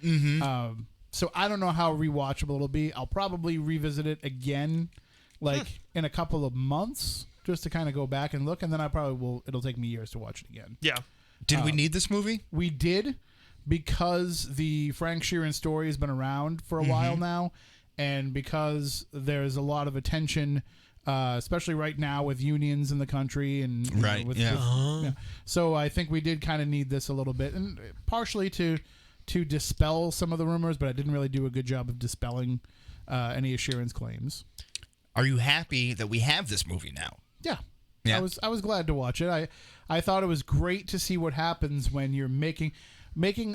So I don't know how rewatchable it'll be. I'll probably revisit it again in a couple of months just to kind of go back and look, and then I probably will. It'll take me years to watch it again. Yeah. Did we need this movie? We did, because the Frank Sheeran story has been around for a while now, and because there's a lot of attention, especially right now with unions in the country and so I think we did kind of need this a little bit, and partially to dispel some of the rumors, but I didn't really do a good job of dispelling any of Sheeran's claims. Are you happy that we have this movie now? Yeah. Yeah. I was glad to watch it. I thought it was great to see what happens when you're making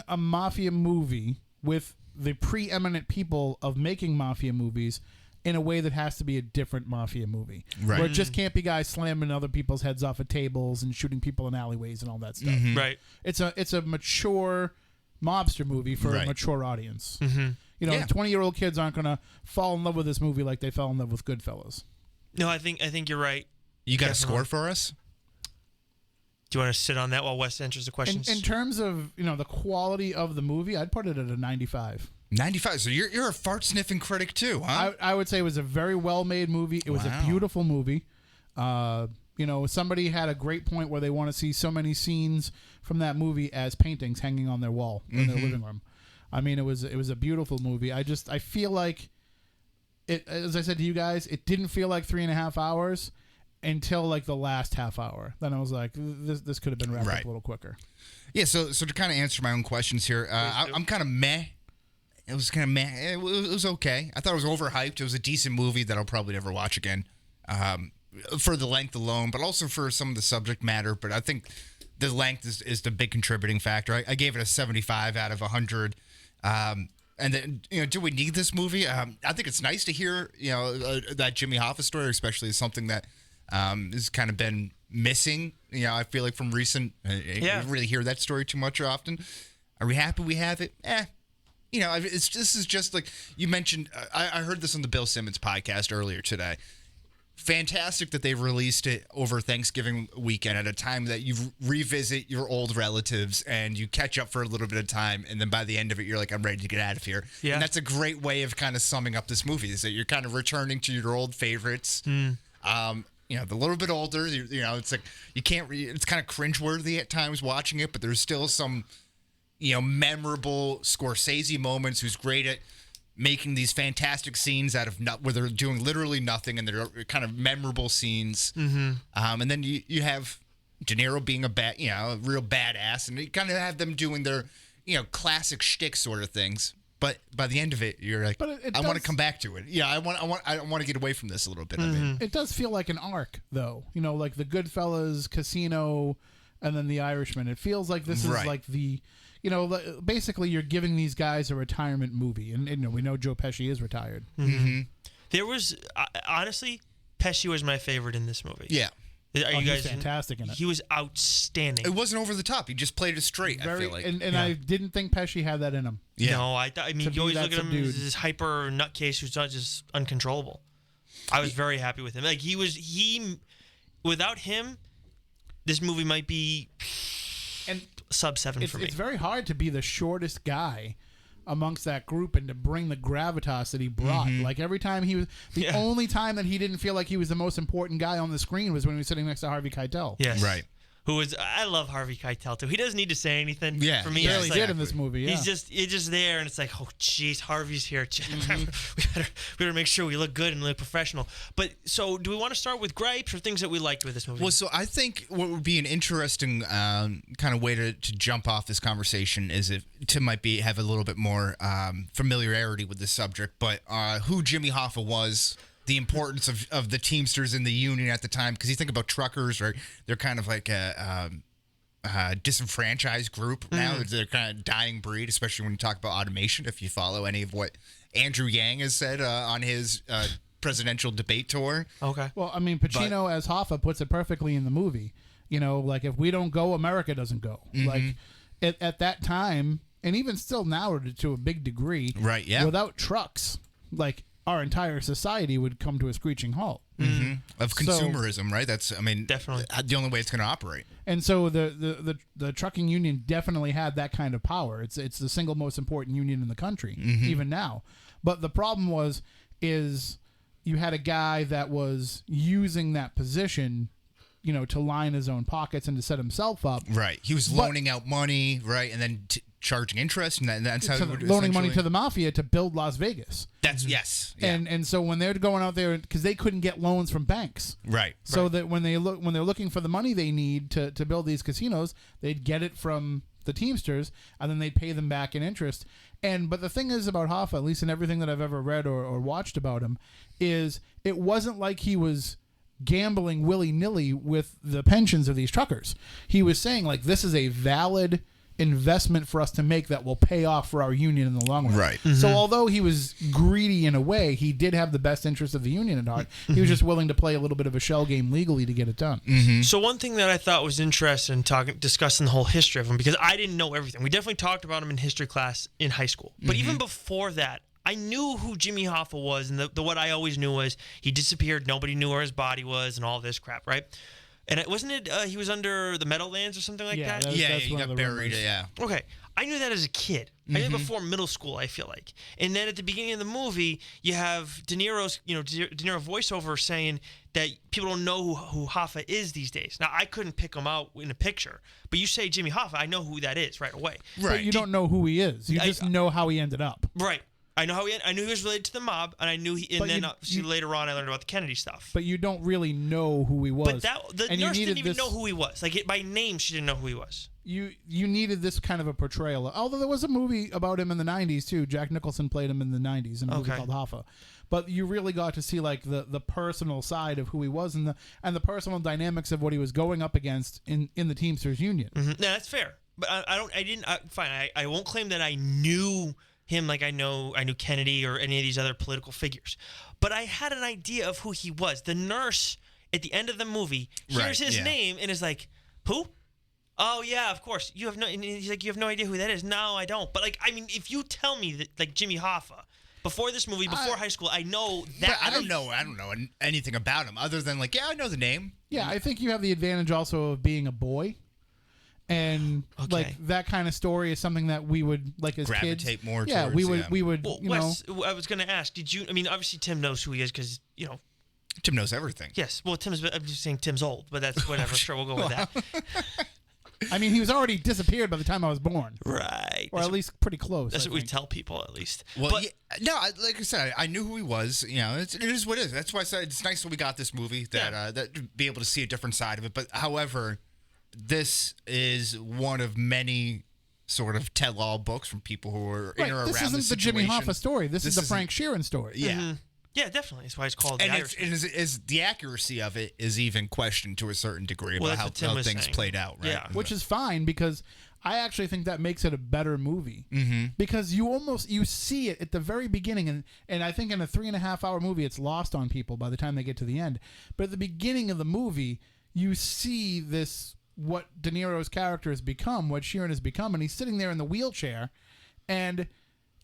a mafia movie with the preeminent people of making mafia movies in a way that has to be a different mafia movie. Right. Where it just can't be guys slamming other people's heads off of tables and shooting people in alleyways and all that stuff. Right. It's a mature mobster movie for a mature audience. 20-year-old kids aren't going to fall in love with this movie like they fell in love with Goodfellas. No, I think you're right. You got a score for us? Do you want to sit on that while Wes answers the questions? In terms of the quality of the movie, I'd put it at a 95. 95. So you're a fart sniffing critic too, huh? I would say it was a very well made movie. It was a beautiful movie. Somebody had a great point where they want to see so many scenes from that movie as paintings hanging on their wall in their living room. I mean, it was a beautiful movie. I feel like it, as I said to you guys, it didn't feel like 3.5 hours until like the last half hour. Then I was like, this could have been wrapped up a little quicker. Yeah. So to kind of answer my own questions here, I'm kind of meh. It was kind of meh. It was okay. I thought it was overhyped. It was a decent movie that I'll probably never watch again, for the length alone, but also for some of the subject matter. But I think the length is the big contributing factor. I gave it a 75 out of 100. And then, do we need this movie? I think it's nice to hear, that Jimmy Hoffa story, especially, is something that has kind of been missing. I feel like from recent, you don't really hear that story too much or often. Are we happy we have it? This is just like you mentioned. I heard this on the Bill Simmons podcast earlier today. Fantastic that they released it over Thanksgiving weekend at a time that you revisit your old relatives and you catch up for a little bit of time, and then by the end of it, you're like, I'm ready to get out of here. Yeah. And that's a great way of kind of summing up this movie, is that you're kind of returning to your old favorites. The little bit older, it's like you can't. It's kind of cringeworthy at times watching it, but there's still some, memorable Scorsese moments. Who's great at making these fantastic scenes out of where they're doing literally nothing, and they're kind of memorable scenes. And then you have De Niro being a real badass, and you kind of have them doing their, classic shtick sort of things. But by the end of it, you're like, I want to come back to it. Yeah, I want to get away from this a little bit. It does feel like an arc, though. like the Goodfellas, Casino, and then the Irishman. It feels like this is like the. Basically, you're giving these guys a retirement movie, and we know Joe Pesci is retired. There was honestly, Pesci was my favorite in this movie. Yeah, you guys fantastic in it? He was outstanding. It wasn't over the top. He just played it straight. I feel like, and I didn't think Pesci had that in him. Yeah. No, you always look at him as this hyper nutcase who's not just uncontrollable. I was very happy with him. Like without him, this movie might be sub 7 for me. It's very hard to be the shortest guy amongst that group and to bring the gravitas that he brought. Like every time he was, the only time that he didn't feel like he was the most important guy on the screen was when he was sitting next to Harvey Keitel. Yes. Right. I love Harvey Keitel too. He doesn't need to say anything. Yeah, for me, he barely did in this movie. Yeah. He's just there, and it's like, oh, jeez, Harvey's here. we better make sure we look good and look professional. But so, do we want to start with gripes or things that we liked with this movie? Well, so I think what would be an interesting kind of way to jump off this conversation is if Tim might have a little bit more familiarity with this subject, but who Jimmy Hoffa was. The importance of the Teamsters in the union at the time, because you think about truckers, right? They're kind of like a disenfranchised group now. They're kind of dying breed, especially when you talk about automation. If you follow any of what Andrew Yang has said on his presidential debate tour. Okay. Well, I mean, Pacino as Hoffa puts it perfectly in the movie. Like if we don't go, America doesn't go. Like at that time, and even still now to a big degree, right? Yeah. Without trucks, like our entire society would come to a screeching halt. Of consumerism, right? That's, definitely the only way it's going to operate. And so the trucking union definitely had that kind of power. It's the single most important union in the country, even now. But the problem is you had a guy that was using that position, to line his own pockets and to set himself up. Right. He was loaning out money, right, and then charging interest, and that's how loaning money to the mafia to build Las Vegas. That's yes. Yeah. And so when they're going out there, because they couldn't get loans from banks, right? So that when they're looking for the money they need to build these casinos, they'd get it from the Teamsters, and then they'd pay them back in interest. But the thing is about Hoffa, at least in everything that I've ever read or watched about him, is it wasn't like he was gambling willy-nilly with the pensions of these truckers. He was saying, like, this is a valid investment for us to make that will pay off for our union in the long run. Right. So although he was greedy in a way, he did have the best interest of the union at heart. He was just willing to play a little bit of a shell game legally to get it done. So one thing that I thought was interesting discussing the whole history of him, because I didn't know everything. We definitely talked about him in history class in high school. But even before that, I knew who Jimmy Hoffa was, and the what I always knew was he disappeared. Nobody knew where his body was, and all this crap, right? And he was under the Meadowlands or something like that? He got buried. Yeah. Okay, I knew that as a kid. I knew before middle school, I feel like. And then at the beginning of the movie, you have De Niro's, De Niro voiceover saying that people don't know who Hoffa is these days. Now, I couldn't pick him out in a picture, but you say Jimmy Hoffa, I know who that is right away. Right. But you don't know who he is. You just know how he ended up. Right. I know I knew he was related to the mob, and I knew later on I learned about the Kennedy stuff. But you don't really know who he was. But the nurse didn't even know who he was. Like by name, she didn't know who he was. You needed this kind of a portrayal. Although there was a movie about him in the 90s too. Jack Nicholson played him in the 90s in a movie called Hoffa. But you really got to see like the personal side of who he was and the personal dynamics of what he was going up against in the Teamsters Union. No, that's fair. But I won't claim that I knew him like I knew Kennedy or any of these other political figures. But I had an idea of who he was. The nurse at the end of the movie hears his name and is like, who? Oh, yeah, of course. And he's like, you have no idea who that is? No, I don't. But, like, I mean, if you tell me that, like, Jimmy Hoffa, before this movie, before high school, I know that. I don't know anything about him other than, like, I know the name. Yeah, I think you have the advantage also of being a boy. And like that kind of story is something that we would like as gravitate kids. More. Yeah, towards, we would. Well, Wes, I was going to ask. Did you? I mean, obviously Tim knows who he is because Tim knows everything. Yes. Well, I'm just saying Tim's old, but that's whatever. Sure, we'll go with that. I mean, he was already disappeared by the time I was born. Right. Or at least pretty close. That's what we tell people, at least. Well, like I said, I knew who he was. It is what it is. That's why I said it's nice that we got this movie that be able to see a different side of it. But however, this is one of many sort of tell-all books from people who are in or around the situation. This isn't the Jimmy Hoffa story. This is the Frank Sheeran story. Yeah. Yeah, definitely. That's why it's called The Irishman. And the accuracy of it is even questioned to a certain degree about how things played out, right? Yeah. Which is fine because I actually think that makes it a better movie. Because you see it at the very beginning, and I think in a 3.5-hour movie it's lost on people by the time they get to the end. But at the beginning of the movie, you see what De Niro's character has become, what Sheeran has become, and he's sitting there in the wheelchair, and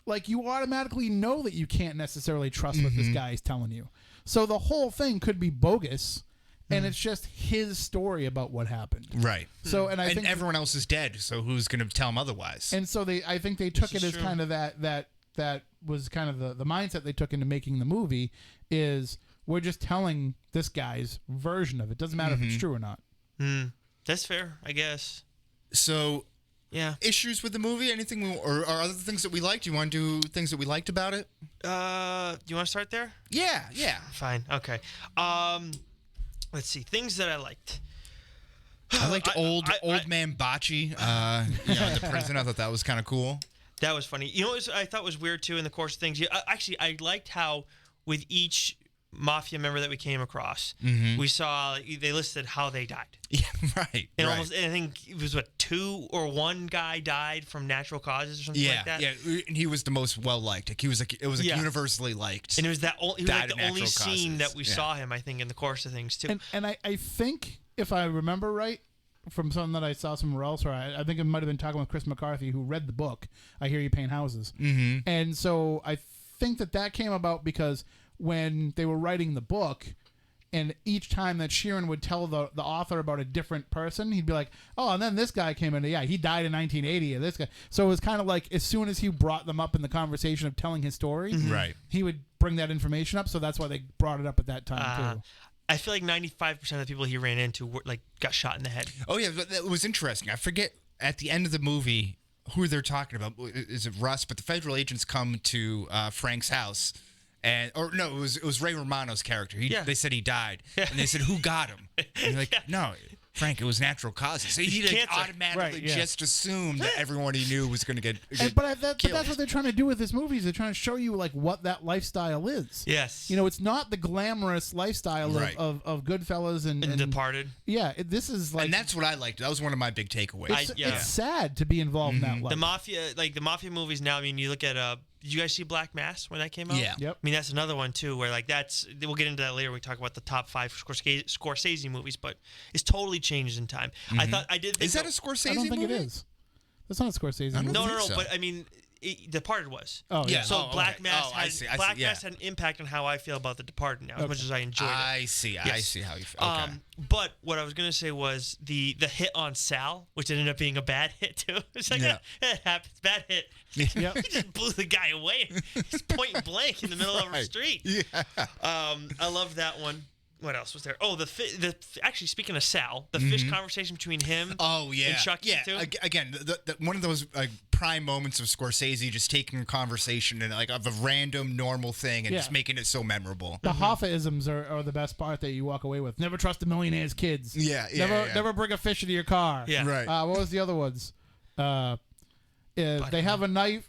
like you automatically know that you can't necessarily trust what this guy is telling you. So the whole thing could be bogus, and it's just his story about what happened. Right. So and I think everyone else is dead, so who's going to tell him otherwise? And so I think they took it as kind of that was kind of the mindset they took into making the movie is we're just telling this guy's version of it. Doesn't matter if it's true or not. That's fair, I guess. So, yeah. Issues with the movie? Anything, or other things that we liked? Do you want to do things that we liked about it? Do you want to start there? Yeah. Fine. Okay. Let's see. Things that I liked. I liked old man Bocce. In the prison. I thought that was kind of cool. That was funny. You know what I thought was weird too in the course of things? Actually, I liked how with each mafia member that we came across, we saw they listed how they died. Yeah, right. And I think it was 2 or 1 guy died from natural causes or something like that. Yeah, and he was the most well liked. He was universally liked. And it was the only scene that we saw him, I think, in the course of things too. And I think if I remember right, from something that I saw somewhere else, or I think it might have been talking with Chris McCarthy, who read the book, I Hear You Paint Houses. Mm-hmm. And so I think that came about because when they were writing the book, and each time that Sheeran would tell the author about a different person, he'd be like, oh, and then this guy came in. Yeah, he died in 1980. And this guy. So it was kind of like as soon as he brought them up in the conversation of telling his story, right, he would bring that information up. So that's why they brought it up at that time, too. I feel like 95% of the people he ran into got shot in the head. Oh, yeah, that was interesting. I forget at the end of the movie who they're talking about. Is it Russ? But the federal agents come to Frank's house. It was Ray Romano's character. They said he died. Yeah. And they said, who got him? And you're like, no, Frank, it was natural causes. So he automatically just assumed that everyone he knew was going to get killed. But that's what they're trying to do with this movie. They're trying to show you like what that lifestyle is. Yes. It's not the glamorous lifestyle of Goodfellas and Departed. Yeah, this is like... And that's what I liked. That was one of my big takeaways. It's sad to be involved in that life. The mafia movies now, I mean, you look at... did you guys see Black Mass when that came out? Yeah. Yep. I mean, that's another one, too, where, we'll get into that later when we talk about the top 5 Scorsese movies, but it's totally changed in time. Mm-hmm. I did think... Is that a Scorsese movie? I don't think it is. That's not a Scorsese movie. No, but, I mean... Departed was. Oh, yeah. So Black Mass Mass had an impact on how I feel about The Departed now, as much as I enjoyed it. I see how you feel. Okay. But what I was going to say was the hit on Sal, which ended up being a bad hit, too. It's like, it happens. Bad hit. Yep. He just blew the guy away. He's point blank in the middle of a street. Yeah. I love that one. What else was there? Oh, actually, speaking of Sal, the fish conversation between him and Chucky, too. Again, one of those prime moments of Scorsese just taking a conversation and of a random normal thing and just making it so memorable. The Hoffa-isms are the best part that you walk away with. Never trust a millionaire's kids. Never bring a fish into your car. Yeah. Right. What was the other ones? They have a knife.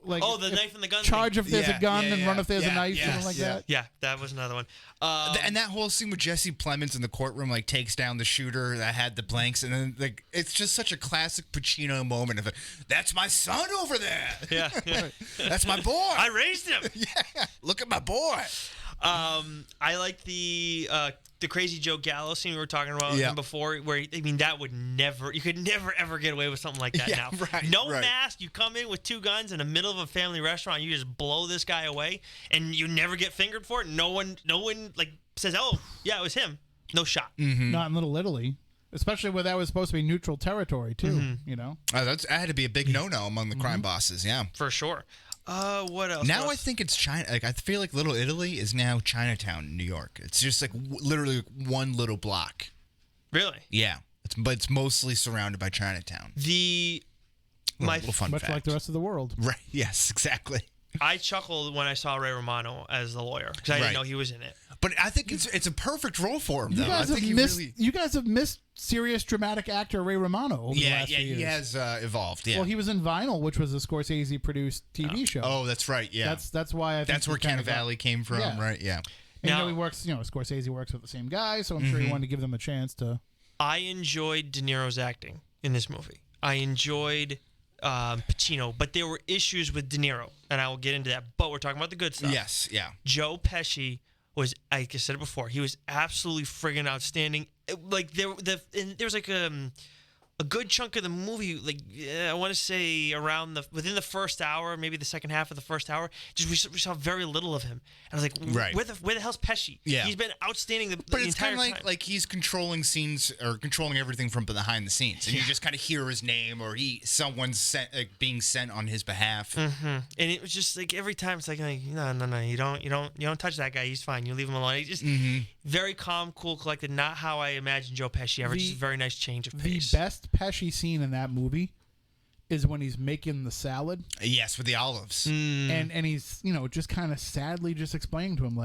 The knife and the gun. Charge thing. if there's a gun and run if there's a knife, something like that. Yeah, that was another one. And that whole scene with Jesse Plemons in the courtroom, takes down the shooter that had the blanks, and then it's just such a classic Pacino moment of that's my son over there. Yeah. That's my boy. I raised him. Yeah, look at my boy. I like the Crazy Joe Gallo scene we were talking about before, where that would never, you could never ever get away with something like that now. Right, no mask, you come in with 2 guns in the middle of a family restaurant, you just blow this guy away, and you never get fingered for it. No one says, oh yeah, it was him. No shot. Mm-hmm. Not in Little Italy. Especially where that was supposed to be neutral territory too. That had to be a big no-no among the crime bosses. Yeah, for sure. What else? Now I think it's China. I feel like Little Italy is now Chinatown in New York. It's just literally one little block. Really? Yeah. But it's mostly surrounded by Chinatown. Much like the rest of the world. Right. Yes, exactly. I chuckled when I saw Ray Romano as the lawyer because I didn't know he was in it. But I think it's a perfect role for him, though. You guys have missed serious dramatic actor Ray Romano over the last few years. He has evolved. Yeah. Well, he was in Vinyl, which was a Scorsese-produced TV show. Oh, that's right. Yeah. That's why I think that's where Cannavale came from, right? Yeah. And he works. Scorsese works with the same guy, so I'm sure he wanted to give them a chance to. I enjoyed De Niro's acting in this movie. I enjoyed Pacino, but there were issues with De Niro, and I will get into that. But we're talking about the good stuff. Yes. Yeah. Joe Pesci was, like I said it before, he was absolutely friggin' outstanding. There was a good chunk of the movie, I want to say within the first hour, maybe the second half of the first hour, just we saw very little of him. And I was like, right. where the hell's Pesci? Yeah. He's been outstanding the But it's entire kind time. of like he's controlling scenes or controlling everything from behind the scenes, and you just kind of hear his name or someone's being sent on his behalf. Mm-hmm. And it was just every time it's no, you don't touch that guy. He's fine. You leave him alone. He's just very calm, cool, collected. Not how I imagine Joe Pesci ever. Just a very nice change of pace. The best Pesci scene in that movie is when he's making the salad. Yes, with the olives. And he's, just kind of sadly just explaining to him,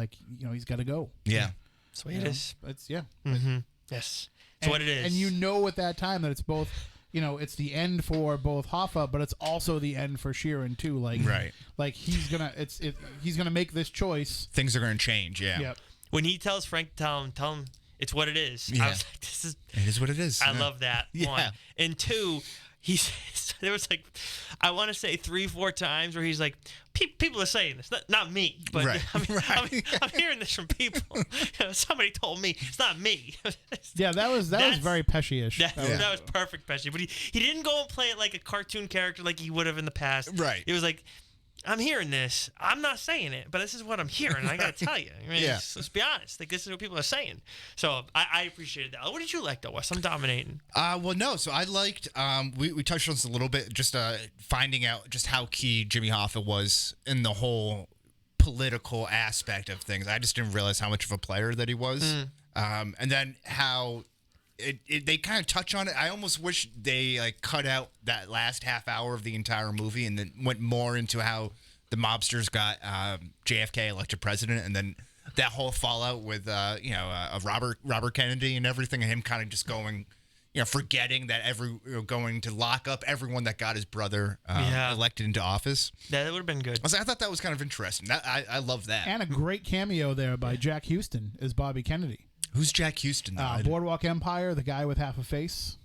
he's got to go. Yeah. That's the way it is. It's, Mm-hmm. Yes. That's what it is. And at that time that it's both, it's the end for both Hoffa, but it's also the end for Sheeran, too. Right. He's going to make this choice. Things are going to change, yeah. Yep. When he tells Frank to tell him it's what it is, yeah. I was like, it is what it is. I love that. Yeah. 1. And 2, there was like, I want to say 3-4 times where he's like, people are saying this, not me, but Right. I'm hearing this from people. Somebody told me, it's not me. Yeah, that was very Pesci-ish. That was perfect Pesci, but he didn't go and play it like a cartoon character like he would have in the past. Right. It was like, I'm hearing this. I'm not saying it, but this is what I'm hearing. I got to tell you. I mean, let's be honest. Like, this is what people are saying. So I appreciated that. What did you like, though, Wes? I'm dominating. Well, no. So I liked. We touched on this a little bit. Just finding out just how key Jimmy Hoffa was in the whole political aspect of things. I just didn't realize how much of a player that he was. And then how. They kind of touch on it. I almost wish they cut out that last half hour of the entire movie and then went more into how the mobsters got JFK elected president, and then that whole fallout with Robert Kennedy and everything, and him kind of just going, forgetting that going to lock up everyone that got his brother elected into office. Yeah, that would have been good. I thought that was kind of interesting. I love that. And a great cameo there by Jack Houston as Bobby Kennedy. Who's Jack Houston? Boardwalk Empire, the guy with half a face.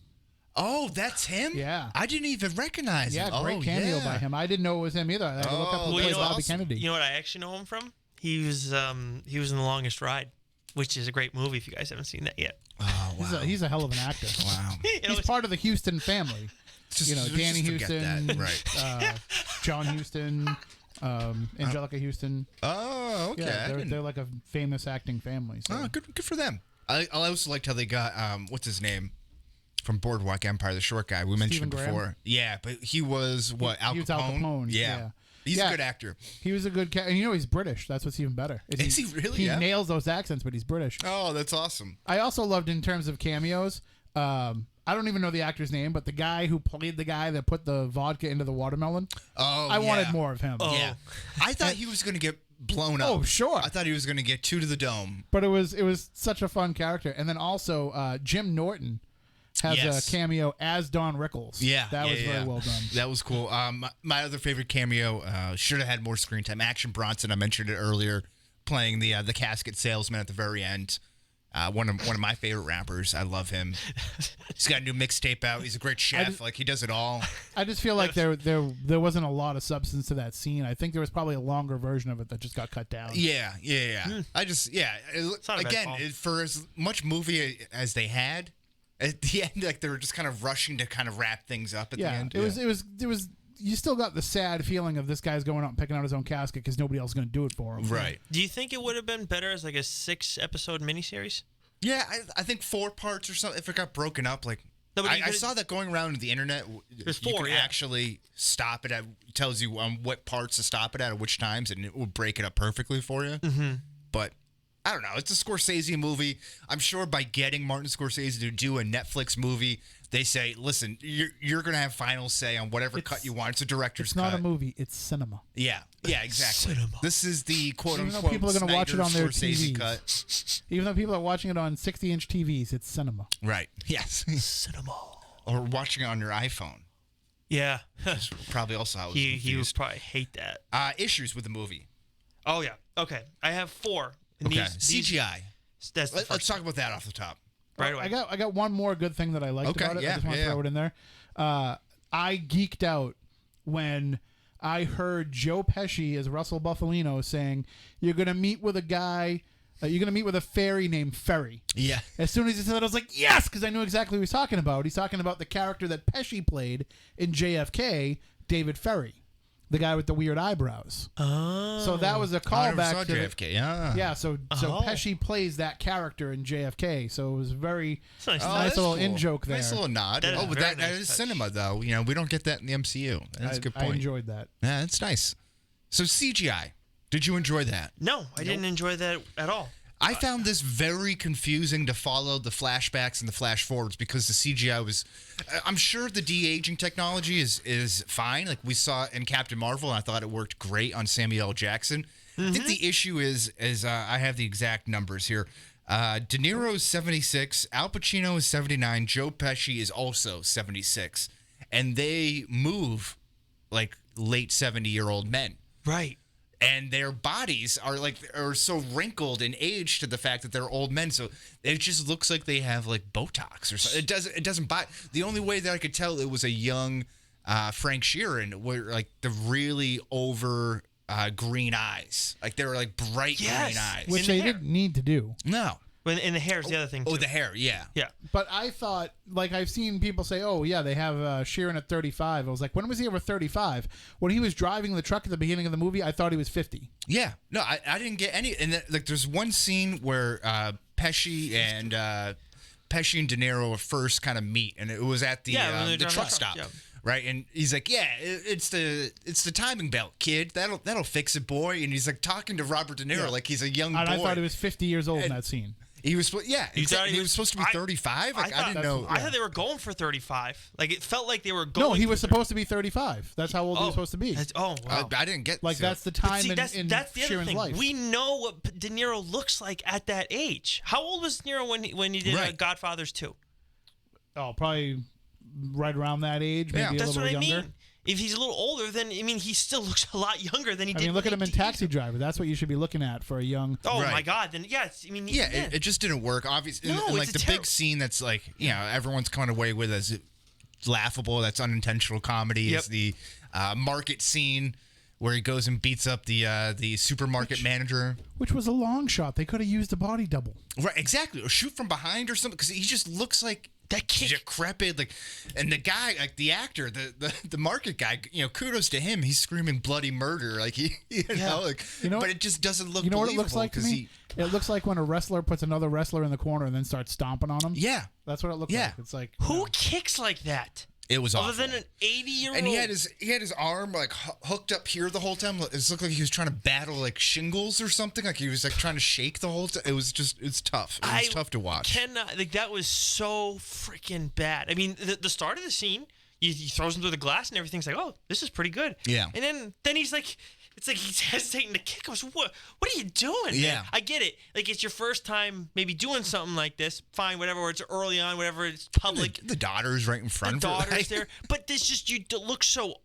Oh, that's him? Yeah. I didn't even recognize him. Yeah, great cameo by him. I didn't know it was him either. I had to look up who plays Bobby Kennedy. You know what I actually know him from? He was in The Longest Ride, which is a great movie if you guys haven't seen that yet. Oh, wow. He's a hell of an actor. Wow. He's part of the Houston family. Danny Houston, right. John Houston, Angelica Houston. Oh, okay. Yeah, they're like a famous acting family. So. Oh, good for them. I also liked how they got what's his name from Boardwalk Empire, the short guy we mentioned before. Yeah, but he was Al Capone? He was Al Capone. Yeah. He's a good actor. He was a good and he's British. That's what's even better. Is he really? He nails those accents, but he's British. Oh, that's awesome. I also loved in terms of cameos. I don't even know the actor's name, but the guy who played the guy that put the vodka into the watermelon. Oh, I wanted more of him. Oh. Yeah. I thought he was going to get blown up. Oh, sure. I thought he was going to get 2 to the dome. But it was such a fun character. And then also Jim Norton has a cameo as Don Rickles. Yeah. That was very well done. That was cool. My other favorite cameo should have had more screen time. Action Bronson, I mentioned it earlier, playing the casket salesman at the very end. One of my favorite rappers. I love him. He's got a new mixtape out. He's a great chef. He does it all. I just feel like there wasn't a lot of substance to that scene. I think there was probably a longer version of it that just got cut down. Yeah. Again, for as much movie as they had, at the end, they were just kind of rushing to kind of wrap things up at the end. It was. You still got the sad feeling of this guy's going out and picking out his own casket because nobody else is going to do it for him. Right. Do you think it would have been better as like a 6-episode miniseries? Yeah, I think 4 parts or something. If it got broken up, I saw that going around the internet. There's 4. You can actually stop it at. Tells you what parts to stop it at which times, and it will break it up perfectly for you. Mm-hmm. But I don't know. It's a Scorsese movie. I'm sure by getting Martin Scorsese to do a Netflix movie, they say, listen, you're going to have final say on whatever cut you want. It's a director's cut. It's not a movie. It's cinema. Yeah, exactly. Cinema. This is the quote-unquote Even though people are going to watch it on their Scorsese TVs. cut. Even though people are watching it on 60-inch TVs, it's cinema. Right. Yes. Cinema. Or watching it on your iPhone. Yeah. That's probably also how he would probably hate that. Issues with the movie. Oh, yeah. Okay. I have 4. And CGI. Let's talk about that off the top. Right away. I got one more good thing that I liked about it. I just want to throw it in there. I geeked out when I heard Joe Pesci as Russell Buffalino saying, "You're gonna meet with a guy. You're gonna meet with a fairy named Ferry." Yeah. As soon as he said that, I was like, "Yes," because I knew exactly what he was talking about. He's talking about the character that Pesci played in JFK, David Ferry. The guy with the weird eyebrows. Oh. So that was a callback to JFK. Yeah. So Pesci plays that character in JFK. So it was very nice little in joke there. Nice little nod. That is cinema, though. We don't get that in the MCU. That's a good point. I enjoyed that. Yeah, that's nice. So CGI, did you enjoy that? No, I didn't enjoy that at all. I found this very confusing to follow the flashbacks and the flash forwards because the CGI was. I'm sure the de-aging technology is fine. Like we saw in Captain Marvel, and I thought it worked great on Samuel L. Jackson. Mm-hmm. I think the issue is I have the exact numbers here. De Niro is 76, Al Pacino is 79, Joe Pesci is also 76, and they move like late 70-year-old men. Right. and their bodies are so wrinkled and aged to the fact that they're old men. So it just looks like they have like Botox or something. It doesn't buy. The only way that I could tell it was a young Frank Sheeran were like the really over green eyes. Like they were like bright green eyes, which they didn't need to do. No. And the hair is the other thing, too. Oh, the hair, yeah. Yeah. But I thought, like, I've seen people say, oh, yeah, they have Sheeran at 35. I was like, when was he over 35? When he was driving the truck at the beginning of the movie, I thought he was 50. Yeah. No, I didn't get any. And like, there's one scene where Pesci and De Niro first kind of meet, and it was at the truck stop. Yeah. Right, and he's like, "Yeah, it's the timing belt, kid. That'll fix it, boy." And he's like talking to Robert De Niro like he's a young boy. I thought he was 50 years old in that scene. He was, he was supposed to be 35. I didn't know. I thought they were going for 35. Like it felt like they were going. No, he was supposed to be 35. That's how old he was supposed to be. Wow. I didn't get that's the time that's the Sheeran's other thing. life. We know what De Niro looks like at that age. How old was De Niro when he did Godfathers 2? Oh, probably right around that age, maybe a little bit younger. Mean. If he's a little older, then he still looks a lot younger than he did. Look at him in Taxi Driver. That's what you should be looking at for a young. Oh my God! Then it just didn't work. Obviously, and like the big scene that's like everyone's coming away with as laughable. That's unintentional comedy. Is the market scene where he goes and beats up the supermarket manager, which was a long shot. They could have used a body double. Right, exactly, or shoot from behind or something because he just looks like. That kid, decrepit, like, and the guy, like the actor, the market guy, kudos to him. He's screaming bloody murder, like but it just doesn't look. You know what it looks like to me? It looks like when a wrestler puts another wrestler in the corner and then starts stomping on him. Yeah, that's what it looks like. It's like who kicks like that? It was awful. Other than an 80-year-old, and he had his arm like hooked up here the whole time. It looked like he was trying to battle like shingles or something. Like he was like trying to shake the whole time. It's tough. It was tough to watch. That was so freaking bad. I mean, the start of the scene, he throws him through the glass and everything's like, oh, this is pretty good. Yeah. And then he's like. It's like he's hesitating to kick us. What are you doing? Yeah. Man? I get it. Like, it's your first time maybe doing something like this. Fine, whatever. Or it's early on, whatever. It's public. The daughter's right in front of her. The daughter's there. But this just, you look so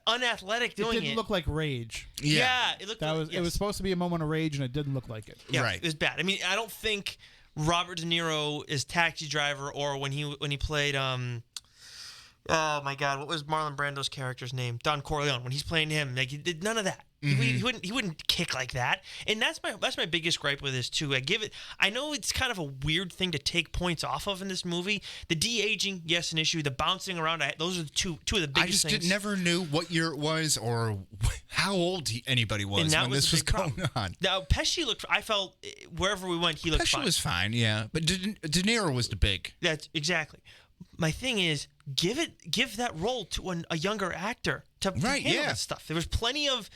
unathletic doing it. It didn't look like rage. Yeah. It looked it was supposed to be a moment of rage, and it didn't look like it. Yeah, right. It was bad. I mean, I don't think Robert De Niro is Taxi Driver or when he played oh my God, what was Marlon Brando's character's name? Don Corleone. When he's playing him, like he did none of that. Mm-hmm. He wouldn't kick like that. And that's my biggest gripe with this too. I know it's kind of a weird thing to take points off of in this movie. The de-aging, yes, an issue. The bouncing around, those are the two of the biggest things. I just never knew what year it was or how old anybody was when this was going on. Now Pesci looked. I felt wherever we went, he looked fine. Pesci was fine, yeah, but De Niro was the big. That's exactly. My thing is, give that role to a younger actor to handle that stuff. There was plenty of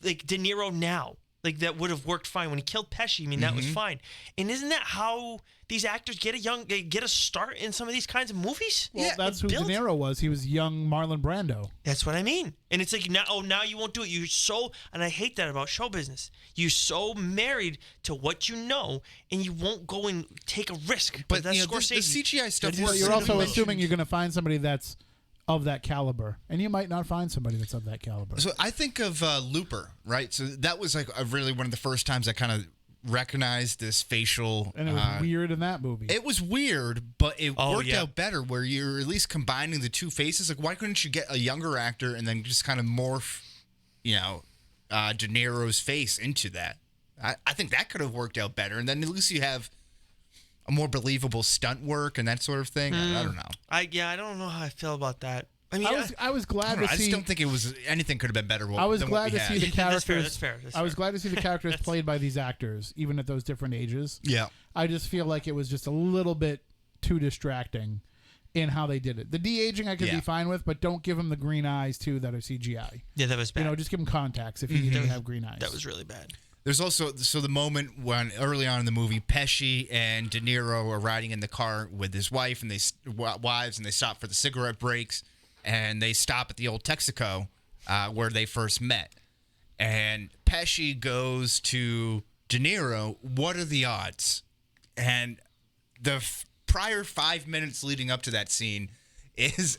like De Niro now, like that would have worked fine when he killed Pesci. I mean, that was fine. And isn't that how these actors get a start in some of these kinds of movies? Well, that's who De Niro was. He was young Marlon Brando. That's what I mean. And it's like now you won't do it. And I hate that about show business. You're so married to what you know, and you won't go and take a risk. But that's the CGI stuff. You're also assuming you're going to find somebody that's of that caliber, and you might not find somebody that's of that caliber. So I think of Looper, right? So that was like really one of the first times I kind of recognized this facial, and it was weird in that movie. It was weird, but it worked out better where you're at least combining the two faces. Like, why couldn't you get a younger actor and then just kind of morph, De Niro's face into that? I think that could have worked out better, and then at least you have a more believable stunt work and that sort of thing. I don't know. I don't know how I feel about that. I mean, I was glad to see. I just don't think it was anything could have been better. I was glad to see the characters. That's fair. I was glad to see the characters played by these actors, even at those different ages. Yeah. I just feel like it was just a little bit too distracting in how they did it. The de-aging I could be fine with, but don't give him the green eyes too that are CGI. Yeah, that was bad. Just give him contacts if he didn't have green eyes. That was really bad. There's also the moment when early on in the movie, Pesci and De Niro are riding in the car with his wife and they stop for the cigarette breaks, and they stop at the old Texaco where they first met. And Pesci goes to De Niro, what are the odds? And the prior 5 minutes leading up to that scene is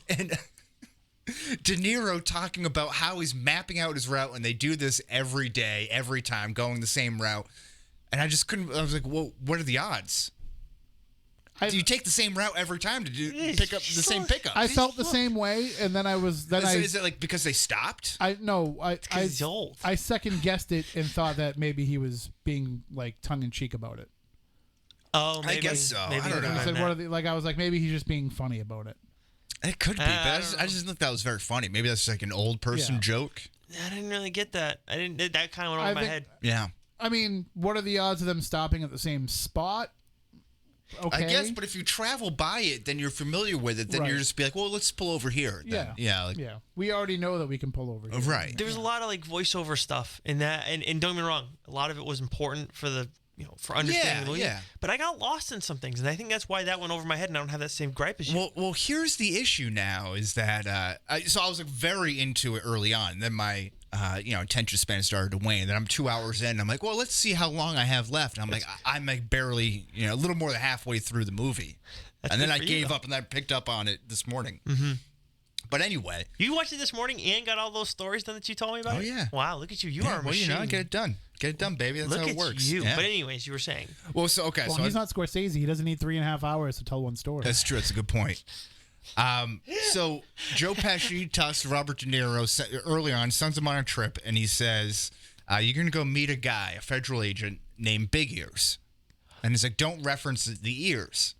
De Niro talking about how he's mapping out his route, and they do this every day, every time, going the same route. And I just couldn't. I was like, well, what are the odds? Do you take the same route every time to pick up the same pickup? I felt the same way, and then I was. Then is it like because they stopped? He's old. I second guessed it and thought that maybe he was being like tongue in cheek about it. Oh, maybe, I guess so. Maybe I don't know. I said, I was like, maybe he's just being funny about it. It could be, but I just think that was very funny. Maybe that's like an old person joke. I didn't really get that. That kind of went over my head. Yeah. I mean, what are the odds of them stopping at the same spot? Okay. I guess, but if you travel by it, then you're familiar with it. Then you're just be like, well, let's pull over here. Then. Yeah. We already know that we can pull over here. Right. There was a lot of like voiceover stuff in that, and don't get me wrong, a lot of it was important for the for understanding the movie. Yeah. But I got lost in some things, and I think that's why that went over my head, and I don't have that same gripe as you. Well, here's the issue now: is that so I was like very into it early on. Then my attention span started to wane. Then I'm 2 hours in. And I'm like, well, let's see how long I have left. And I'm like, I'm like barely, a little more than halfway through the movie. And then I gave up, and I picked up on it this morning. Mm-hmm. But anyway, you watched it this morning and got all those stories done that you told me about. Oh yeah! Wow, look at you! You are a machine. Get it done. Get it done, baby. That's look how it works. You. Yeah. But anyways, you were saying. Well, so he's not Scorsese. He doesn't need 3.5 hours to tell one story. That's true. That's a good point. So Joe Pesci talks to Robert De Niro early on, sends him on a trip, and he says, "You're going to go meet a guy, a federal agent named Big Ears," and he's like, "Don't reference the ears,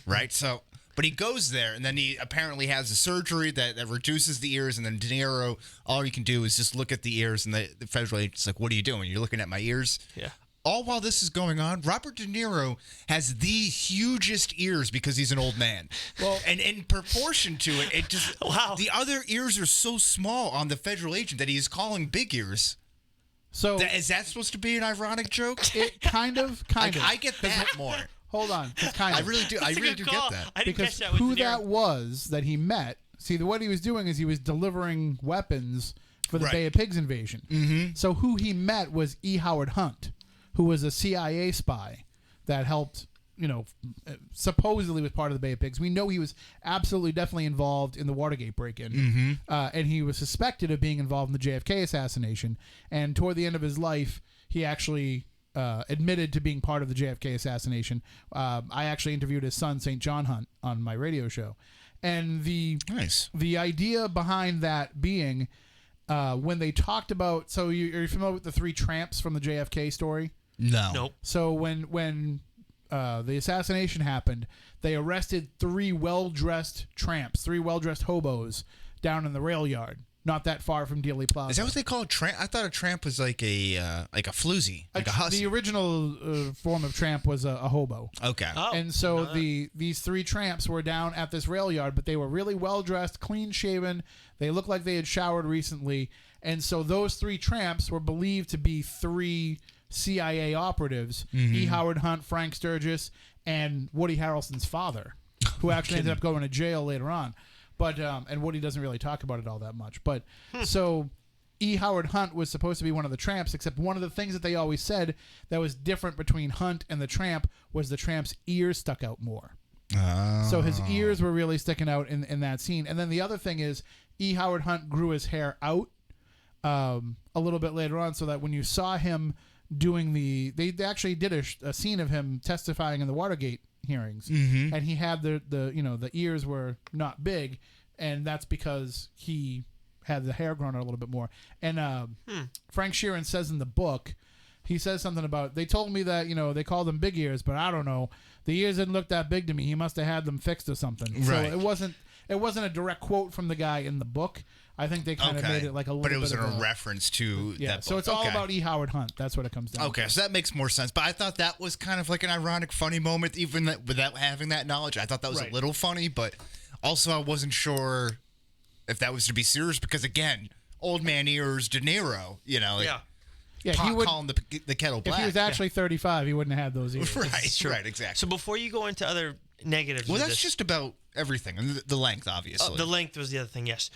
right?" So. But he goes there, and then he apparently has a surgery that reduces the ears, and then De Niro, all he can do is just look at the ears, and the federal agent's like, what are you doing? You're looking at my ears? Yeah. All while this is going on, Robert De Niro has the hugest ears because he's an old man. Well, and in proportion to it, it just the other ears are so small on the federal agent that he's calling big ears. So is that supposed to be an ironic joke? It kind of. I get that more. Hold on, kind of. I really do. I really do get that. I didn't because catch that who that was that he met. See, what he was doing is he was delivering weapons for the Bay of Pigs invasion. Mm-hmm. So who he met was E. Howard Hunt, who was a CIA spy that helped. Supposedly was part of the Bay of Pigs. We know he was absolutely, definitely involved in the Watergate break-in, and he was suspected of being involved in the JFK assassination. And toward the end of his life, he actually. Admitted to being part of the JFK assassination. I actually interviewed his son, St. John Hunt, on my radio show. And the idea behind that being when they talked about... So are you familiar with the three tramps from the JFK story? No. Nope. So when the assassination happened, they arrested three well-dressed tramps, three well-dressed hobos down in the rail yard. Not that far from Dealey Plaza. Is that what they call a tramp? I thought a tramp was like a floozy, like a hussy. The original form of tramp was a hobo. Okay. Oh, and so these three tramps were down at this rail yard, but they were really well dressed, clean shaven. They looked like they had showered recently, and so those three tramps were believed to be three CIA operatives: E. Howard Hunt, Frank Sturgis, and Woody Harrelson's father, who actually ended up going to jail later on. But and Woody doesn't really talk about it all that much. But so E. Howard Hunt was supposed to be one of the tramps, except one of the things that they always said that was different between Hunt and the tramp was the tramp's ears stuck out more. Oh. So his ears were really sticking out in that scene. And then the other thing is E. Howard Hunt grew his hair out a little bit later on, so that when you saw him doing they actually did a scene of him testifying in the Watergate hearings, and he had the ears were not big, and that's because he had the hair grown out a little bit more. And Frank Sheeran says in the book, he says something about, they told me that they called them big ears, but I don't know, the ears didn't look that big to me. He must have had them fixed or something. Right. So it wasn't a direct quote from the guy in the book. I think they kind of made it like a little bit. But it was a reference to that book. So it's all about E. Howard Hunt. That's what it comes down to. Okay, so that makes more sense. But I thought that was kind of like an ironic, funny moment, even without having that knowledge. I thought that was a little funny, but also I wasn't sure if that was to be serious because, again, old man ears, De Niro, he would call him the kettle black. If he was actually 35, he wouldn't have had those ears. Right, exactly. So before you go into other negatives, well, that's just about everything, and the length, obviously. The length was the other thing, yes.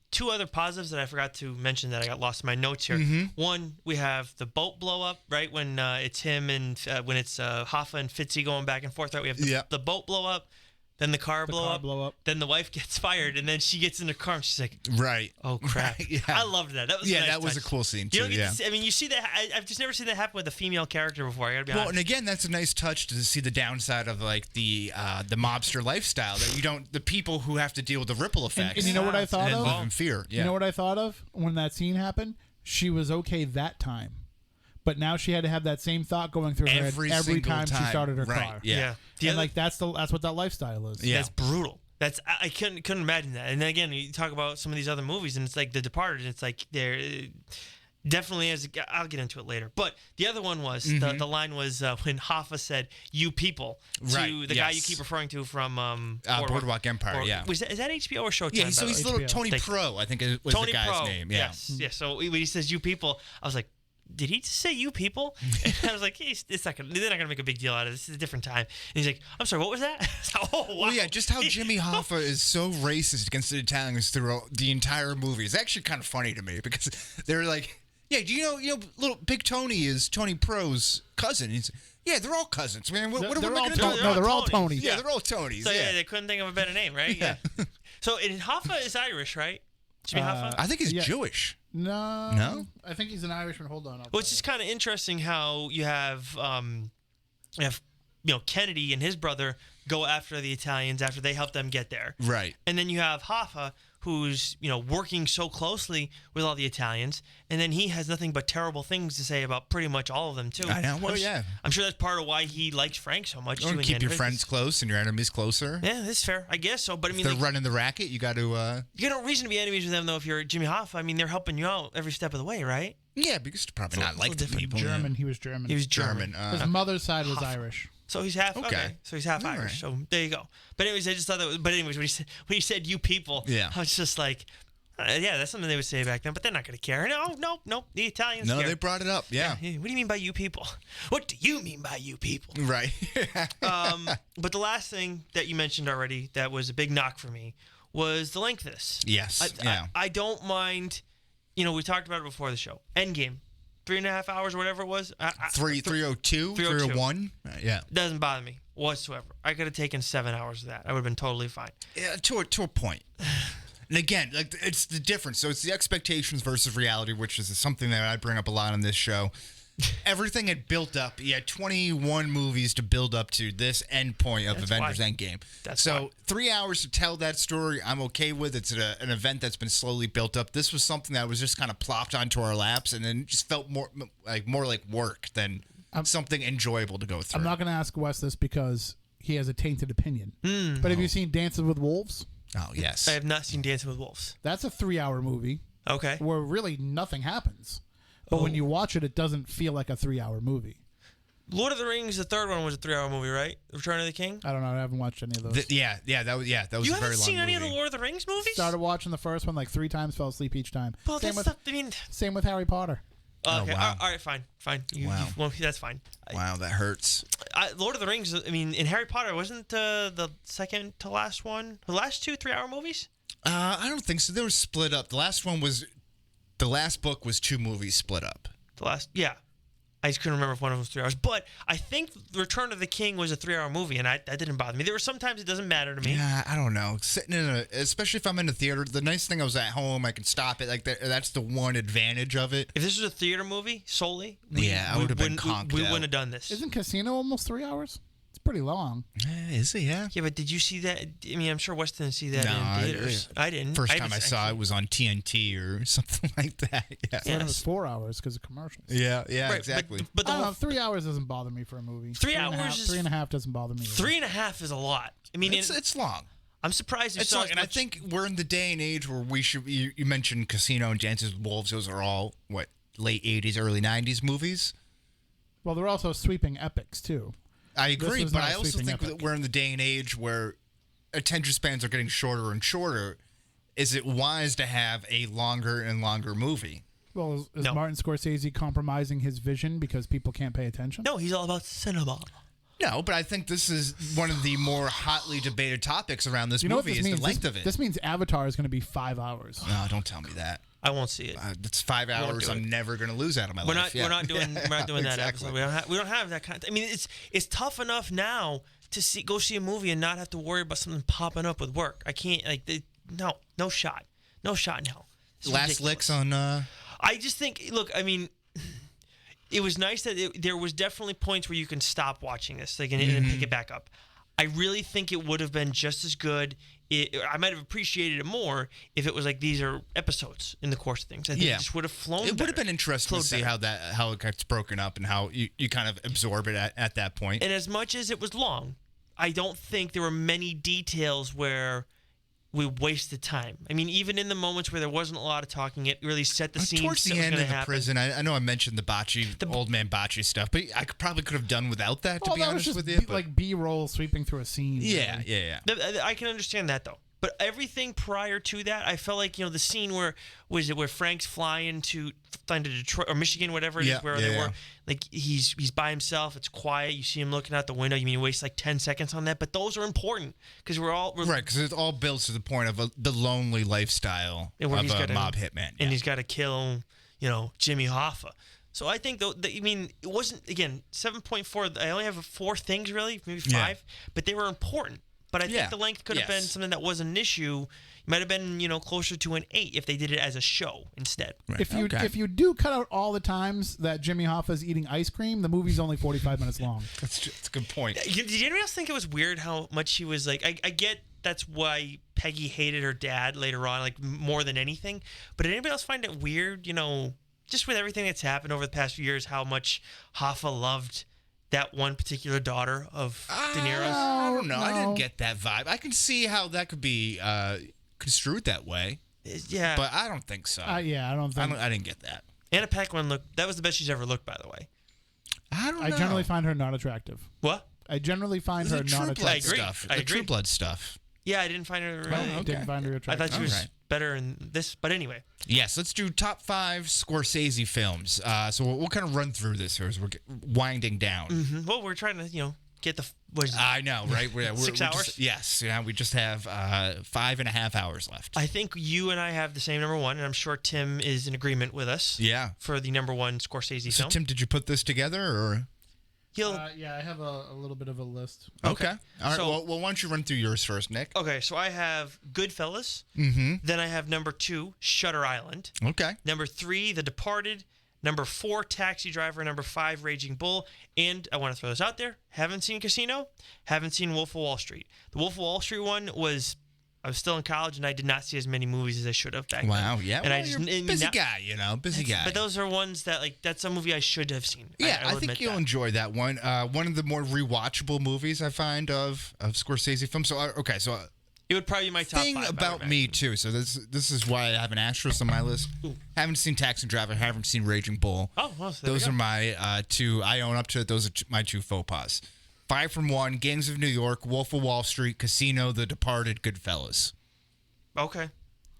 Two other positives that I forgot to mention that I got lost in my notes here. One, we have the boat blow up, right? When it's him and when it's Hoffa and Fitzy going back and forth, right? We have the boat blow up. Then the car blow up. Then the wife gets fired, and then she gets in the car and she's like, right. Oh crap! Right, yeah. I loved that. That was a nice that was touch. a cool scene too. You don't get to see, I mean, you see that. I've just never seen that happen with a female character before. I gotta be honest. Well, and again, that's a nice touch to see the downside of like the mobster lifestyle that you don't. The people who have to deal with the ripple effects. And you know what I thought and of? live in fear. Yeah. You know what I thought of when that scene happened? She was okay that time. But now she had to have that same thought going through her head every time she started her car. Yeah. And like that's what that lifestyle is. Yeah. That's brutal. I couldn't imagine that. And then again, you talk about some of these other movies, and it's like The Departed. And it's like they're definitely I'll get into it later. But the other one was the line was when Hoffa said "you people" to the guy you keep referring to from Boardwalk Empire. Is that HBO or Showtime? Yeah. So he's little Tony Pro, I think was Tony the guy's Pro. name. Yeah. Yes. Yeah. So when he says "you people," I was like, did he just say "you people"? And I was like, they're not gonna make a big deal out of this. This is a different time. And he's like, I'm sorry, what was that? Oh, wow. Well, yeah, just how Jimmy Hoffa is so racist against the Italians throughout the entire movie is actually kind of funny to me because they're like, yeah, do you know, little Big Tony is Tony Pro's cousin. He's yeah, they're all cousins, man. What are we gonna do? No, they're all Tonys. Yeah, they're all Tonys. So yeah, they couldn't think of a better name, right? Yeah. So Hoffa is Irish, right? Jimmy Hoffa? I think he's Jewish. No. I think he's an Irishman. Hold on. Well, it's just kind of interesting how you have Kennedy and his brother go after the Italians after they help them get there. Right. And then you have Hoffa, who's working so closely with all the Italians, and then he has nothing but terrible things to say about pretty much all of them too. I know. Well, I'm sure that's part of why he likes Frank so much. You want to keep your friends close and your enemies closer. Yeah, that's fair. I guess so. But I mean, if they're running the racket, you got to. You got no reason to be enemies with them though. If you're Jimmy Hoffa, I mean, they're helping you out every step of the way, right? Yeah, because you're probably not like the people. German. He was German. He was German. His mother's side was Irish. So he's half okay. So he's half Irish. Right. So there you go. But anyways, I just thought that was. But anyways, when he said "you people," I was just like, yeah, that's something they would say back then. But they're not going to care. No. The Italians. No, care. they brought it up. Yeah. What do you mean by "you people"? What do you mean by "you people"? Right. But the last thing that you mentioned already that was a big knock for me was the length of this. Yes. I don't mind. We talked about it before the show. Endgame. 3.5 hours or whatever it was. 302, 301. Yeah. Doesn't bother me whatsoever. I could have taken 7 hours of that. I would have been totally fine. Yeah, to a point. And again, like it's the difference. So it's the expectations versus reality, which is something that I bring up a lot on this show. Everything had built up. You had 21 movies to build up to this end point of Avengers Endgame. So 3 hours to tell that story, I'm okay with. It's an event that's been slowly built up. This was something that was just kind of plopped onto our laps, and then just felt more like work than something enjoyable to go through. I'm not going to ask Wes this because he has a tainted opinion. But have you seen Dances with Wolves? Oh, yes. I have not seen Dancing with Wolves. That's a 3-hour movie. Okay. Where really nothing happens. But when you watch it, it doesn't feel like a 3-hour movie. Lord of the Rings, the third one was a 3-hour movie, right? Return of the King? I don't know. I haven't watched any of those. That was a very long movie. You haven't seen any of the Lord of the Rings movies? Started watching the first one like 3 times, fell asleep each time. Well, same with Harry Potter. Okay, wow. All right, fine. Wow. That's fine. Wow, that hurts. Lord of the Rings, I mean, in Harry Potter, wasn't the second to last one, the last 2 3-hour movies? I don't think so. They were split up. The last book was 2 movies split up. I just couldn't remember if one of them was 3 hours. But I think Return of the King was a 3-hour movie, and that didn't bother me. There were sometimes it doesn't matter to me. Yeah, I don't know. Sitting especially if I'm in a theater, the nice thing I was at home, I can stop it. Like that's the one advantage of it. If this was a theater movie solely, I would have been conked we out. wouldn't have done this. Isn't Casino almost 3 hours? It's pretty long. Is it? Yeah. Yeah, but did you see that? I mean, I'm sure Wes didn't see that in theaters. I didn't. First time I saw it was on TNT or something like that. Yeah. It was 4 hours because of commercials. Yeah, right, exactly. But I don't know, 3 hours doesn't bother me for a movie. 3 hours is 3.5 doesn't bother me. 3.5 is a lot. I mean, it's long. I'm surprised it's long, and I think we're in the day and age where we should. You mentioned Casino and Dances with Wolves; those are all late '80s, early '90s movies. Well, they're also sweeping epics too. I agree, but I also think that we're in the day and age where attention spans are getting shorter and shorter. Is it wise to have a longer and longer movie? Well, is Martin Scorsese compromising his vision because people can't pay attention? No, he's all about cinema. No, but I think this is one of the more hotly debated topics around this movie is the length of it. This means Avatar is going to be 5 hours. No, don't tell me that. I won't see it. It's 5 hours I'm never going to lose out of my life. We're not doing that exactly. episode. We don't have that kind of. I mean, it's tough enough now to go see a movie and not have to worry about something popping up with work. I can't no shot in hell. Last licks on. I just think, look, I mean, it was nice that there was definitely points where you can stop watching this, and pick it back up. I really think it would have been just as good. I might have appreciated it more if it was like these are episodes in the course of things. I think it just would have flown. It would have been interesting to see how it gets broken up and how you kind of absorb it at that point. And as much as it was long, I don't think there were many details where we wasted time. I mean, even in the moments where there wasn't a lot of talking, it really set the scene. Towards the end of the prison, I know I mentioned the old man Bocce stuff, but I probably could have done without that, to be honest with you. Like B-roll sweeping through a scene. Yeah. I can understand that, though. But everything prior to that, I felt like, the scene where Frank's flying to Detroit or Michigan, whatever it is, where they were. Like, he's by himself. It's quiet. You see him looking out the window. You mean he wastes like 10 seconds on that? But those are important because we're right, because it all builds to the point of the lonely lifestyle of a mob hitman. And he's got to kill, Jimmy Hoffa. So I think, it wasn't, again, 7.4. I only have 4 things, really, maybe 5. But they were important. But I think the length could have been something that was an issue. It might have been, closer to an 8 if they did it as a show instead. Right. If you do cut out all the times that Jimmy Hoffa's eating ice cream, the movie's only 45 minutes long. That's a good point. Did anybody else think it was weird how much he was like? I get that's why Peggy hated her dad later on, like more than anything. But did anybody else find it weird, just with everything that's happened over the past few years, how much Hoffa loved that one particular daughter of De Niro's? I don't know. No. I didn't get that vibe. I can see how that could be construed that way. Yeah. But I don't think so. I don't think. I didn't get that. Anna Paquin that was the best she's ever looked, by the way. I don't know. I generally find her not attractive. What? I generally find her not attractive. I agree. True Blood stuff. Yeah, I didn't find her really. I didn't find her attractive. I thought she was better in this, but anyway. Yes, let's do top 5 Scorsese films. So we'll kind of run through this as we're winding down. Mm-hmm. Well, we're trying to, get the. I know, right? We're 6 hours? We just have 5.5 hours left. I think you and I have the same number 1, and I'm sure Tim is in agreement with us. Yeah. For the number 1 Scorsese film. Tim, did you put this together, or? I have a little bit of a list. Okay. All right. So, well, why don't you run through yours first, Nick? Okay. So I have Goodfellas. Mm-hmm. Then I have number 2, Shutter Island. Okay. Number 3, The Departed. Number 4, Taxi Driver. Number 5, Raging Bull. And I want to throw this out there. Haven't seen Casino. Haven't seen Wolf of Wall Street. The Wolf of Wall Street one was... I was still in college, and I did not see as many movies as I should have back then. Wow, yeah. And you're a busy guy, busy guy. But those are ones that, that's a movie I should have seen. Yeah, I think you'll enjoy that one. One of the more rewatchable movies I find of Scorsese films. So, okay, so... It would probably be my top 5. Thing about me, too. So this is why I have an asterisk on my list. Ooh. Haven't seen Taxi Driver. Haven't seen Raging Bull. Oh, well, so those are my 2. I own up to it. Those are my 2 faux pas. 5 from 1, Gangs of New York, Wolf of Wall Street, Casino, The Departed, Goodfellas. Okay.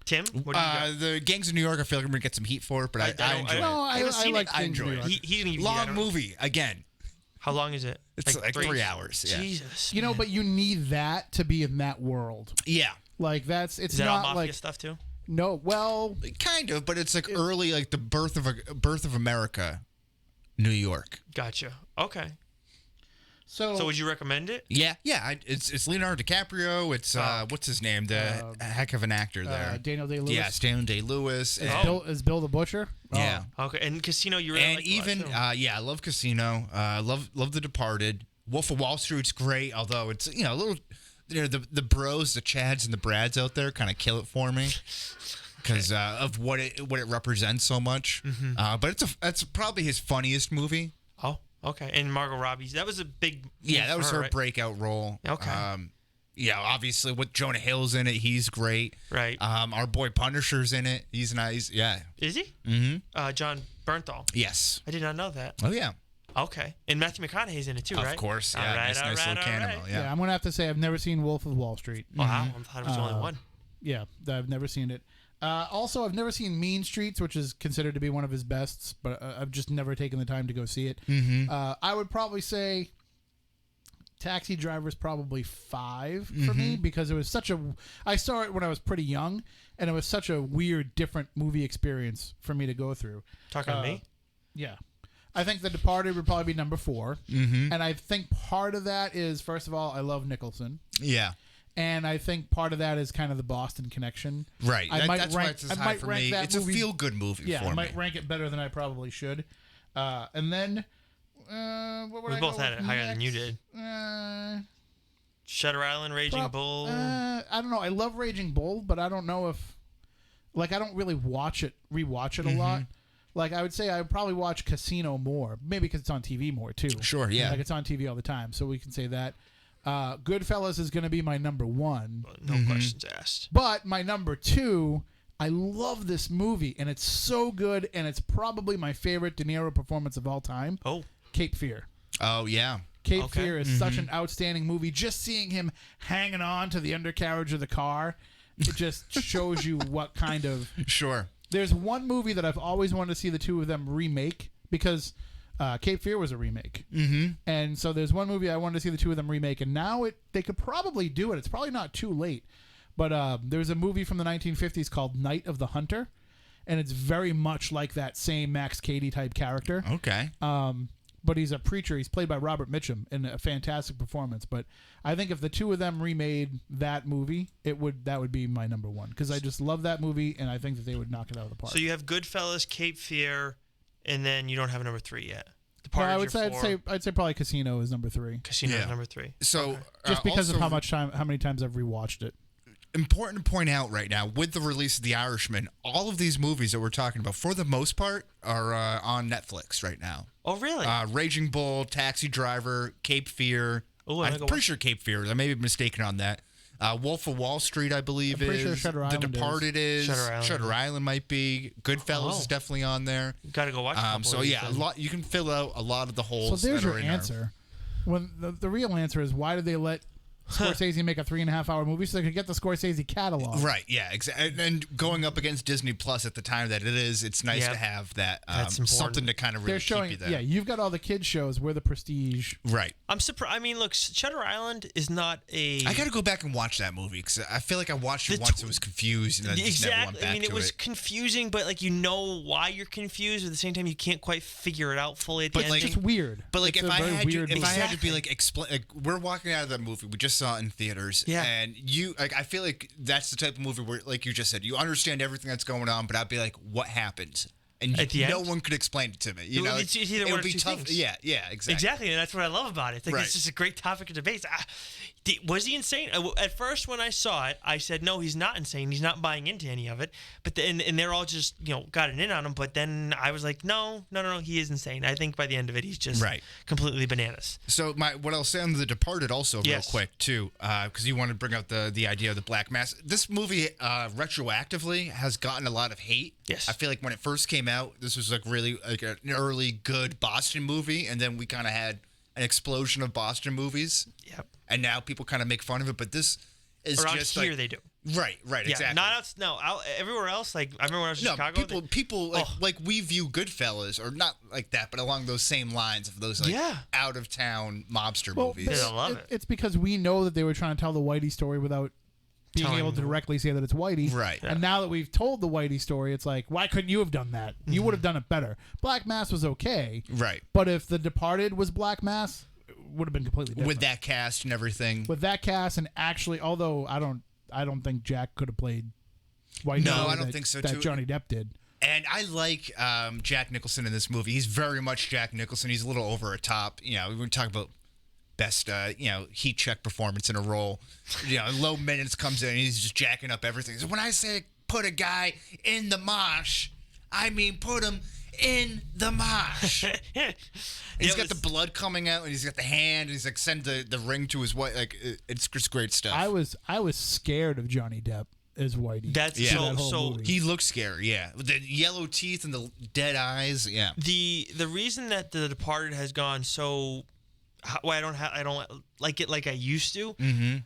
Tim, what do you got? The Gangs of New York, I feel like I'm going to get some heat for it, but I enjoy it. No, I like I enjoy it. He's gonna give Long movie, again. How long is it? It's like 3 hours. Yeah. Jesus. But you need that to be in that world. Yeah. Like, it's is that not all mafia like stuff, too? No, well... Kind of, but it's like early, like the birth of America, New York. Gotcha. Okay. So would you recommend it? Yeah. It's Leonardo DiCaprio. It's what's his name? The heck of an actor there. Daniel Day-Lewis. Yeah, it's Daniel Day-Lewis. Is Bill the Butcher? Yeah. Oh. Okay, and Casino, you really like even I love Casino. Love The Departed. Wolf of Wall Street's great, although it's a little the bros, the Chads and the Brads out there kind of kill it for me. Because of what it represents so much, but that's probably his funniest movie. Oh, okay. And Margot Robbie, that was a big that was her right? breakout role. Okay. Obviously with Jonah Hill's in it, he's great. Right. Our boy Punisher's in it. He's nice. Yeah. Is he? Mm-hmm. John Bernthal. Yes. I did not know that. Oh yeah. Okay. And Matthew McConaughey's in it too, right? Of course. Yeah. Nice little cannibal. Right. Yeah. I'm gonna have to say I've never seen Wolf of Wall Street. Wow. I thought it was only one. Yeah, I've never seen it. Also, I've never seen Mean Streets, which is considered to be one of his bests, but I've just never taken the time to go see it. Mm-hmm. I would probably say Taxi Driver is probably 5 for me because it was I saw it when I was pretty young, and it was such a weird, different movie experience for me to go through. Talking to me? Yeah. I think The Departed would probably be number 4. Mm-hmm. And I think part of that is, first of all, I love Nicholson. Yeah. And I think part of that is kind of the Boston connection. Right. That's why it's as high for me. It's a feel-good movie for me. Yeah, I might rank it better than I probably should. And then, what would we I both go had it higher than you did. Shutter Island, Raging Bull. I don't know. I love Raging Bull, but I don't know if... Like, I don't really rewatch it a lot. Like, I would say I would probably watch Casino more. Maybe because it's on TV more, too. Sure, yeah. Like, it's on TV all the time, so we can say that. Goodfellas is going to be my number 1. No questions asked. But my number 2, I love this movie, and it's so good, and it's probably my favorite De Niro performance of all time. Oh. Cape Fear. Oh, yeah. Cape Fear is such an outstanding movie. Just seeing him hanging on to the undercarriage of the car, it just shows you what kind of... Sure. There's one movie that I've always wanted to see the two of them remake, because Cape Fear was a remake. Mm-hmm. And so there's one movie I wanted to see the two of them remake, and now they could probably do it. It's probably not too late. But there's a movie from the 1950s called Night of the Hunter, and it's very much like that same Max Cady type character. Okay. But he's a preacher. He's played by Robert Mitchum in a fantastic performance. But I think if the two of them remade that movie, that would be my number 1, because I just love that movie, and I think that they would knock it out of the park. So you have Goodfellas, Cape Fear, and then you don't have a number 3 yet. I'd say probably Casino is number 3. Casino is number 3. So just because of how many times I've rewatched it. Important to point out right now, with the release of The Irishman, all of these movies that we're talking about, for the most part, are on Netflix right now. Oh, really? Raging Bull, Taxi Driver, Cape Fear. I'm pretty sure Cape Fear. I may be mistaken on that. Wolf of Wall Street, I believe, is. Sure Shutter Island The Departed is. Shutter Island might be. Goodfellas is definitely on there. Got to go watch it. So, yeah, a lot. You can fill out a lot of the holes. So there's that are your in answer. When the real answer is, why did they let Scorsese make a 3.5-hour movie so they could get the Scorsese catalog? Right, yeah, exactly. And going up against Disney Plus at the time that it is, it's nice to have that something to kind of really keep you there. Yeah, you've got all the kids shows. We're the Prestige. Right. I'm surprised. I mean, look, Shutter Island is not a... I got to go back and watch that movie because I feel like I watched it once. It was confused, and then just never went back to it. It was confusing, but like, you know why you're confused. At the same time, you can't quite figure it out fully at the end. It's just weird. But like, it's if I had to be like, explain, like, we're walking out of that movie. We just saw it in theaters. Yeah. And I feel like that's the type of movie where, like you just said, you understand everything that's going on, but I'd be like, what happened? And no one could explain it to me. You know, it's either it one would be two tough. things. Yeah, exactly. Exactly, and that's what I love about it. It's like, it's just a great topic of debate. Was he insane? At first, when I saw it, I said, no, he's not insane. He's not buying into any of it. But then, and they're all just, got it in on him. But then I was like, no, he is insane. I think by the end of it, he's just completely bananas. So what I'll say on The Departed also real quick, too, because you want to bring up the idea of the black mass. This movie, retroactively, has gotten a lot of hate. Yes. I feel like when it first came out, this was like really like an early good Boston movie, and then we kind of had an explosion of Boston movies. Yep. And now people kind of make fun of it, but this is around just here like, they do. Right, exactly. Not everywhere else. Like, I remember when I was in Chicago. People like we view Goodfellas, or not like that, but along those same lines of those out of town mobster movies. I love it. It's because we know that they were trying to tell the Whitey story without being able to directly say that it's Whitey. Right. And now that we've told the Whitey story, it's like, why couldn't you have done that? You would have done it better. Black Mass was okay. Right. But if The Departed was Black Mass, it would have been completely different. With that cast and everything. With that cast, and actually, although I don't think Jack could have played Whitey. No, I don't think so, that too. Johnny Depp did. And I like Jack Nicholson in this movie. He's very much Jack Nicholson. He's a little over a top. We were talking about best, heat check performance in a role. Low minutes comes in and he's just jacking up everything. So when I say put a guy in the mosh, I mean put him in the mosh. He's got the blood coming out, and he's got the hand, and he's like send the ring to his wife. Like it's just great stuff. I was scared of Johnny Depp as Whitey. So he looks scary. Yeah, with the yellow teeth and the dead eyes. Yeah. The reason that The Departed has gone so, I don't like it like I used to. Mm-hmm.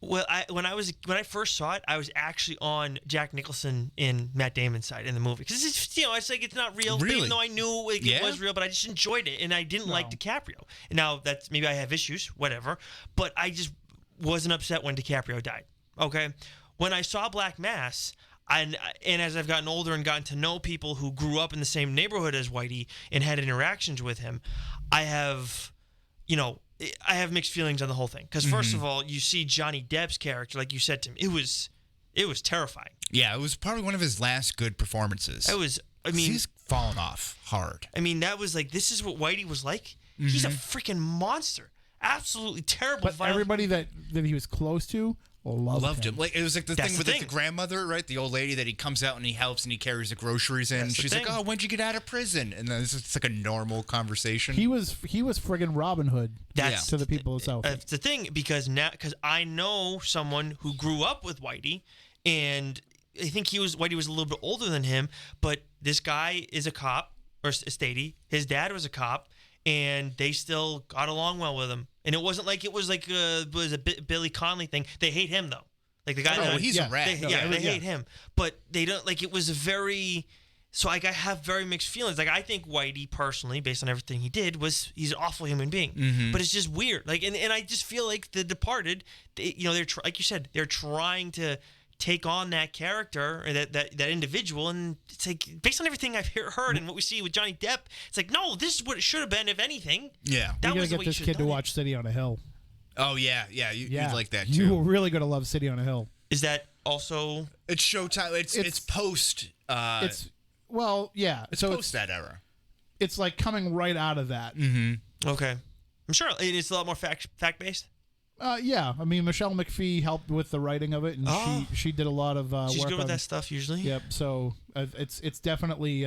Well, when I first saw it, I was actually on Jack Nicholson and Matt Damon's side in the movie, because it's like, it's not real. Really? Even though I knew it was real, but I just enjoyed it, and I didn't like DiCaprio. And now that's, maybe I have issues, whatever. But I just wasn't upset when DiCaprio died. Okay, when I saw Black Mass, And as I've gotten older and gotten to know people who grew up in the same neighborhood as Whitey and had interactions with him, I have mixed feelings on the whole thing. Because first of all, you see Johnny Depp's character, like you said to him, it was terrifying. Yeah, it was probably one of his last good performances. He's fallen off hard. I mean, that was like, this is what Whitey was like. He's a freaking monster. Absolutely terrible. But everybody that he was close to loved him. Like, it was like the thing with the grandmother, right? The old lady that he comes out and he helps and he carries the groceries in. She's like, "Oh, when'd you get out of prison?" And then it's like a normal conversation. He was friggin' Robin Hood to the people of South. That's the thing, because I know someone who grew up with Whitey, and I think Whitey was a little bit older than him, but this guy is a cop, or Statey. His dad was a cop, and they still got along well with him. And it wasn't like it was like a Billy Connolly thing. They hate him though. Like the guy. Oh, he's a rat. They hate him, but they don't like. It was a very. So I have very mixed feelings. Like, I think Whitey personally, based on everything he did, he's an awful human being. But it's just weird. Like, and I just feel like The Departed, they're like you said, they're trying to take on that character or that individual, and it's like, based on everything I've heard and what we see with Johnny Depp, it's like, no, this is what it should have been, if anything. Yeah, we're gonna get this kid to watch City on a Hill. Oh yeah, you'd like that too. You were really gonna love City on a Hill. Is that also? It's Showtime. It's post. It's post that era. It's like coming right out of that. Okay, I'm sure it's a lot more fact based. Yeah, I mean, Michelle McPhee helped with the writing of it, and she did a lot of She's work good with on that stuff usually. Yep. So it's definitely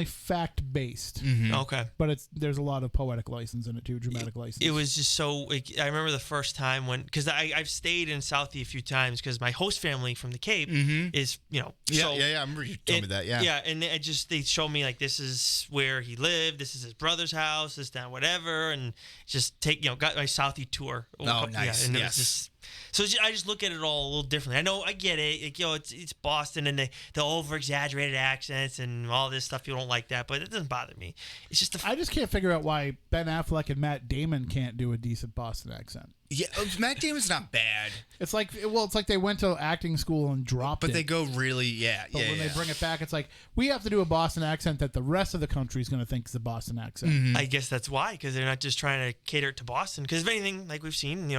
fact based. Okay, but there's a lot of poetic license in it too, dramatic license. It was just so. I remember the first time because I've stayed in Southie a few times because my host family from the Cape is I remember you told me that. Yeah, and they showed me like, this is where he lived, this is his brother's house, this, that, whatever, and just got my Southie tour. Oh, nice. Yeah, and it was just. So I just look at it all a little differently. I know, I get it. Like, it's Boston and the over-exaggerated accents and all this stuff. People don't like that, but it doesn't bother me. It's just I just can't figure out why Ben Affleck and Matt Damon can't do a decent Boston accent. Yeah, Matt Damon's not bad. It's like they went to acting school and dropped it. But they go really, But when they bring it back, it's like, we have to do a Boston accent that the rest of the country is going to think is a Boston accent. I guess that's why, because they're not just trying to cater it to Boston. Because if anything, like we've seen,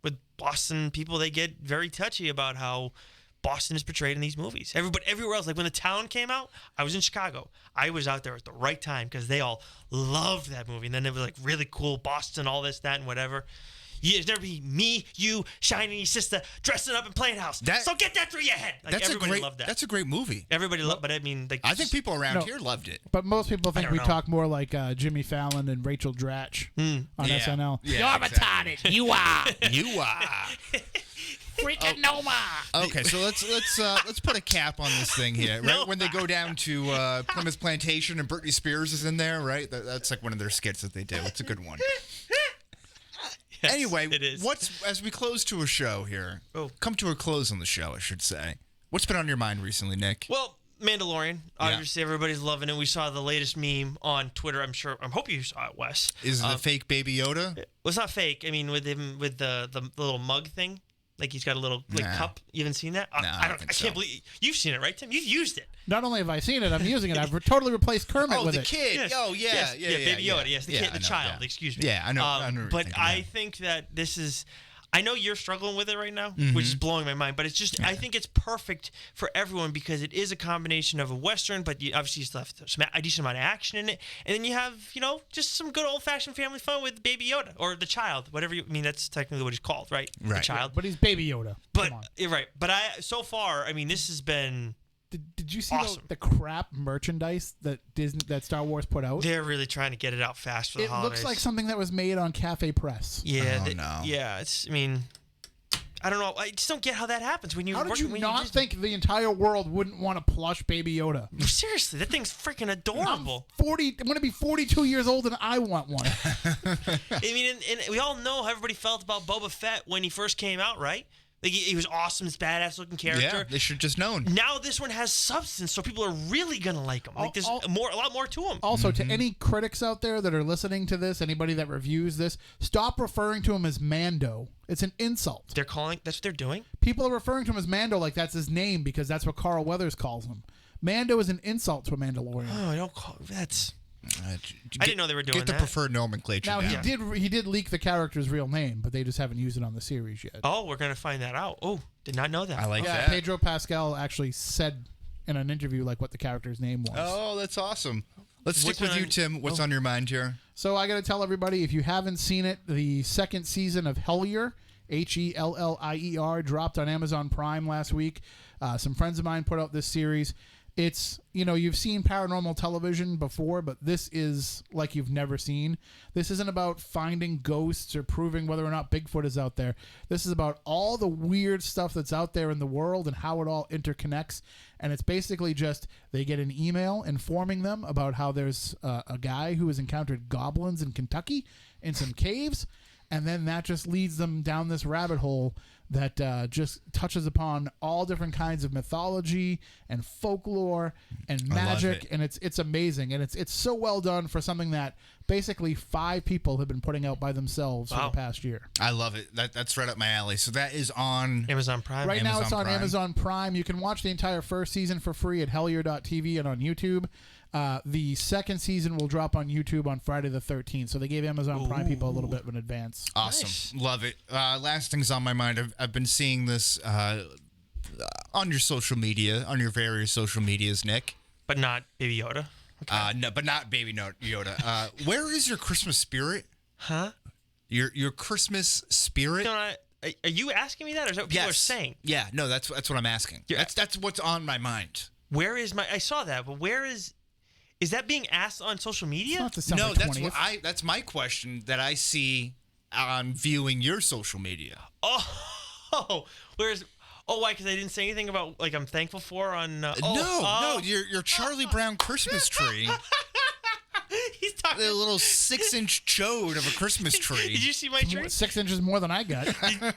with Boston people, they get very touchy about how Boston is portrayed in these movies. Everywhere else, like when The Town came out, I was in Chicago. I was out there at the right time because they all loved that movie. And then it was like really cool, Boston, all this, that, and whatever. There's never be me, you, Shiny sister, dressing up and playing house. So get that through your head. Like, everybody loved that. That's a great movie. Everybody loved, but I mean, like, I think people around here loved it. But most people think we talk more like Jimmy Fallon and Rachel Dratch on SNL. Yeah, you're retarded. You are. You are. Freaking Noma. Okay, so let's put a cap on this thing here. Right when they go down to Plymouth Plantation and Britney Spears is in there, right? That's like one of their skits that they do. It's a good one. Anyway, it is. As we close to a show here, come to a close on the show, I should say. What's been on your mind recently, Nick? Well, Mandalorian. Obviously, everybody's loving it. We saw the latest meme on Twitter. I'm hoping you saw it, Wes. Is the fake Baby Yoda? Well, it's not fake. I mean, with him with the little mug thing. Like, he's got a little cup. You haven't seen that? I can't believe you've seen it, right, Tim? You've used it. Not only have I seen it, I'm using it. I've totally replaced Kermit with it. Oh, the kid. Yes. Oh, yeah. Baby Yoda. Yes, the kid, the child. Yeah. Excuse me. Yeah, I know. But I think that this is. I know you're struggling with it right now, which is blowing my mind. But it's just, I think it's perfect for everyone because it is a combination of a Western, but you obviously still have a decent amount of action in it. And then you have, just some good old-fashioned family fun with Baby Yoda or the child, whatever you mean. That's technically what he's called, right? Right. The child. But he's Baby Yoda. But you're right. But so far, I mean, this has been. Did you see awesome. the crap merchandise that Star Wars put out? They're really trying to get it out fast for the holidays. It looks like something that was made on Cafe Press. Yeah. No. Yeah. I don't know. I just don't get how that happens when you. How did you not think the entire world wouldn't want a plush Baby Yoda? Seriously, that thing's freaking adorable. I'm going to be 42 years old and I want one. I mean, and we all know how everybody felt about Boba Fett when he first came out, right? Like he was awesome, this badass looking character. Yeah, they should just known. Now this one has substance, so people are really gonna like him. Like there's a lot more to him. Also, to any critics out there that are listening to this, anybody that reviews this, stop referring to him as Mando. It's an insult. That's what they're doing? People are referring to him as Mando like that's his name because that's what Carl Weathers calls him. Mando is an insult to a Mandalorian. Oh, don't call that's... I didn't know they were doing that. Get the preferred nomenclature now, down. he did leak the character's real name, but they just haven't used it on the series yet. Oh, we're going to find that out. Oh, did not know that. I like that. Pedro Pascal actually said in an interview like what the character's name was. Oh, that's awesome. Let's stick with you, Tim. What's on your mind here? So I got to tell everybody, if you haven't seen it, the second season of Hellier, Hellier, dropped on Amazon Prime last week. Some friends of mine put out this series. It's, you've seen paranormal television before, but this is like you've never seen. This isn't about finding ghosts or proving whether or not Bigfoot is out there. This is about all the weird stuff that's out there in the world and how it all interconnects. And it's basically just they get an email informing them about how there's a guy who has encountered goblins in Kentucky in some caves. And then that just leads them down this rabbit hole that just touches upon all different kinds of mythology and folklore and magic, and it's amazing, and it's so well done for something that basically 5 people have been putting out by themselves for the past year. I love it. That's right up my alley. So that is on Amazon Prime. Right now it's on Amazon Prime. You can watch the entire first season for free at hellier.tv and on YouTube. The second season will drop on YouTube on Friday the 13th. So they gave Amazon Prime people a little bit of an advance. Awesome. Nice. Love it. Last thing's on my mind. I've been seeing this on your social media, on your various social medias, Nick. But not Baby Yoda? Okay. No, but not Baby Yoda. Where is your Christmas spirit? Huh? Your Christmas spirit? Are you asking me that, or is that what people are saying? Yeah, no, that's what I'm asking. That's what's on my mind. Where is I saw that, but where is... Is that being asked on social media? It's not December 20th. That's my question that I see on viewing your social media. Oh, where's... Oh, why? Because I didn't say anything about I'm thankful for on. No, your Charlie Brown Christmas tree. He's talking a little 6-inch chode of a Christmas tree. Did you see my tree? 6 inches more than I got.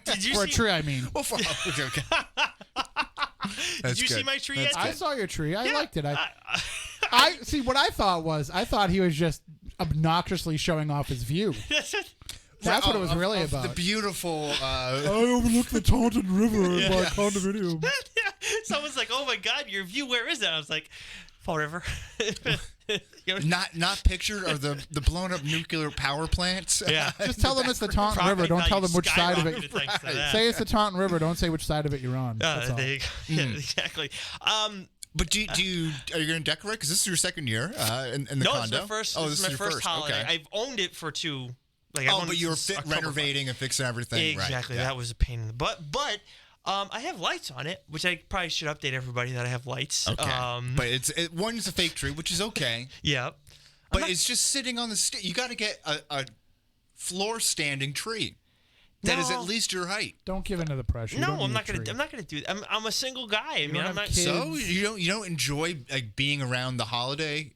Did you for see... a tree, I mean. Well, okay. Did you see my tree yet? I saw your tree. I liked it. I see. What I thought he was just obnoxiously showing off his view. That's what it was really about. The beautiful. I overlook the Taunton River in my condominium. Someone's like, "Oh my God, your view! Where is that?" I was like, "Fall River." Not pictured are the blown up nuclear power plants. Yeah. Just tell them it's the Taunton River. Don't tell them which side of it. Say it's the Taunton River. Don't say which side of it you're on. Yeah, exactly. But are you going to decorate? Because this is your second year in the condo. No, this is my first holiday. Okay. I've owned it for 2. But you were renovating and fixing everything. Exactly. Right. Yeah. That was a pain in the butt. But I have lights on it, which I probably should update everybody that I have lights. Okay. But one's a fake tree, which is okay. Yeah. But it's just sitting on the you got to get a floor standing tree that is at least your height. Don't give in to the pressure. No, I'm not gonna do that. I'm a single guy. I mean, I'm not. So you don't enjoy being around the holiday.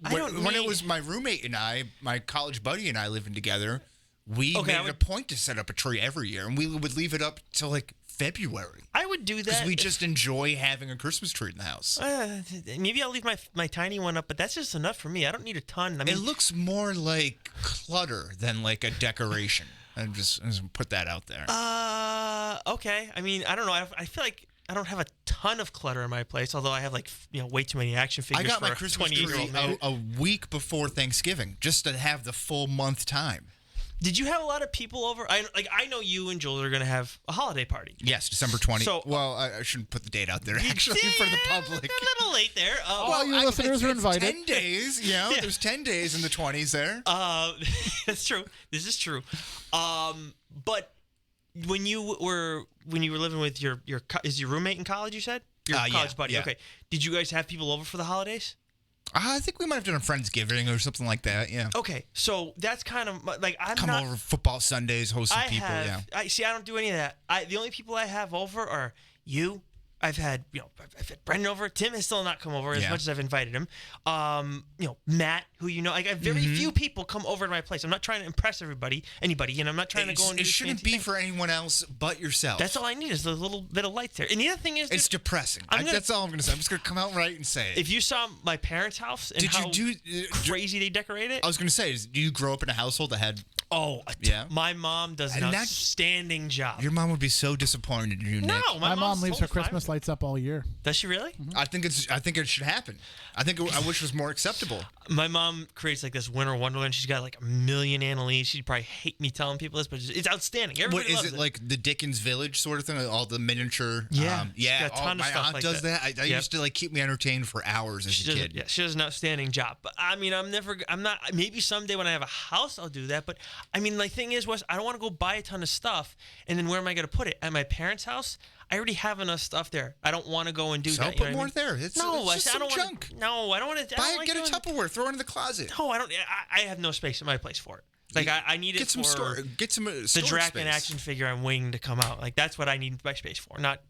When it was my roommate and my college buddy and I living together, we made it a point to set up a tree every year, and we would leave it up till February. I would do that because we just enjoy having a Christmas tree in the house. Maybe I'll leave my tiny one up, but that's just enough for me. I don't need a ton. I mean, it looks more like clutter than like a decoration. I'm just put that out there. Okay. I mean, I don't know. I feel like I don't have a ton of clutter in my place, although I have way too many action figures. I got for my Christmas tree a week before Thanksgiving, just to have the full month time. Did you have a lot of people over? I know you and Jules are going to have a holiday party. Yes, December 20th. So, well, I shouldn't put the date out there, actually, for the public. A little late there. Well, your listeners are invited. 10 days, there's 10 days in the 20s there. That's true. This is true. But when you were living with your is your roommate in college, you said? Your college buddy. Yeah. Okay. Did you guys have people over for the holidays? I think we might have done a Friendsgiving or something like that. Yeah. Okay, so that's kind of I'm come over football Sundays, host some people. I don't do any of that. The only people I have over are you, I've had Brendan over. Tim has still not come over as much as I've invited him. Matt, who I have very few people come over to my place. I'm not trying to impress anybody, and I'm not trying to go and do it shouldn't be for anyone else but yourself. That's all I need is a little bit of light there. And the other thing is, it's depressing. That's all I'm going to say. I'm just going to come out right and say it. If you saw my parents' house and how crazy they decorate it, I was going to say, do you grow up in a household that had? My mom does an outstanding job. Your mom would be so disappointed in you, Nick. No, my mom leaves her Christmas lights up all year. Does she really? Mm-hmm. I think it should happen. I wish it was more acceptable. My mom creates like this winter wonderland. She's got like a million Annalise. She'd probably hate me telling people this, but it's outstanding. Everybody loves it. Like the Dickens Village sort of thing? All the miniature. Yeah. Got a ton of my stuff aunt like does that. I used to keep me entertained for hours as a kid. Yeah, she does an outstanding job. But I mean, I'm not. Maybe someday when I have a house, I'll do that. But I mean, the thing is, Wes, I don't want to go buy a ton of stuff, and then where am I going to put it? At my parents' house? I already have enough stuff there. I don't want to go and do that. Put more there. It's just some junk. No, I don't want to. Get a Tupperware. Throw it in the closet. No, I don't. I have no space in my place for it. Like I need it for the Draken action figure I'm waiting to come out. Like that's what I need my space for, not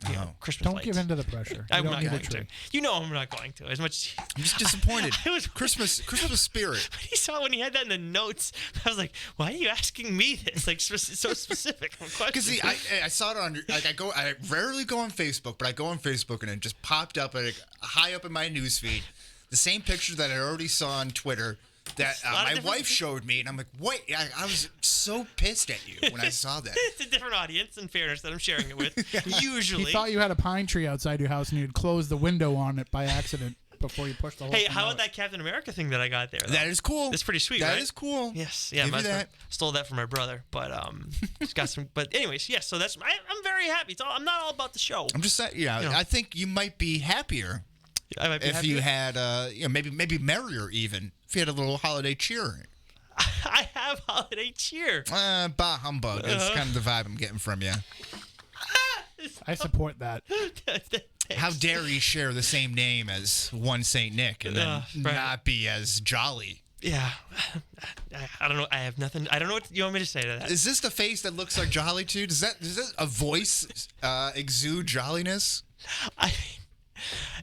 Christmas Don't lights. give in to the pressure. I'm not going to. I'm not going to. As much. I'm just disappointed. It was Christmas spirit. He saw when he had that in the notes. I was like, why are you asking me this? Like so specific. Because I saw it on. I rarely go on Facebook, but I go on Facebook and it just popped up high up in my newsfeed. The same picture that I already saw on Twitter. That my wife showed me, and I'm like, "What?" I was so pissed at you when I saw that. It's a different audience, in fairness, that I'm sharing it with. Usually, he thought you had a pine tree outside your house, and you'd close the window on it by accident before you pushed the whole. Hey, how about that Captain America thing that I got there? That is cool. That's pretty sweet, right? That is cool. Yes, yeah. Stole that from my brother, but it's got some. But anyways, yes. So I'm very happy. I'm not all about the show. I'm just saying. I think you might be happier. If you had, maybe merrier even. If you had a little holiday cheer. I have holiday cheer. Bah humbug. That's kind of the vibe I'm getting from you. I support that. How dare you share the same name as one Saint Nick and then not be as jolly? Yeah. I don't know. I have nothing. I don't know what you want me to say to that. Is this the face that looks like Jolly too? Does that a voice exude jolliness?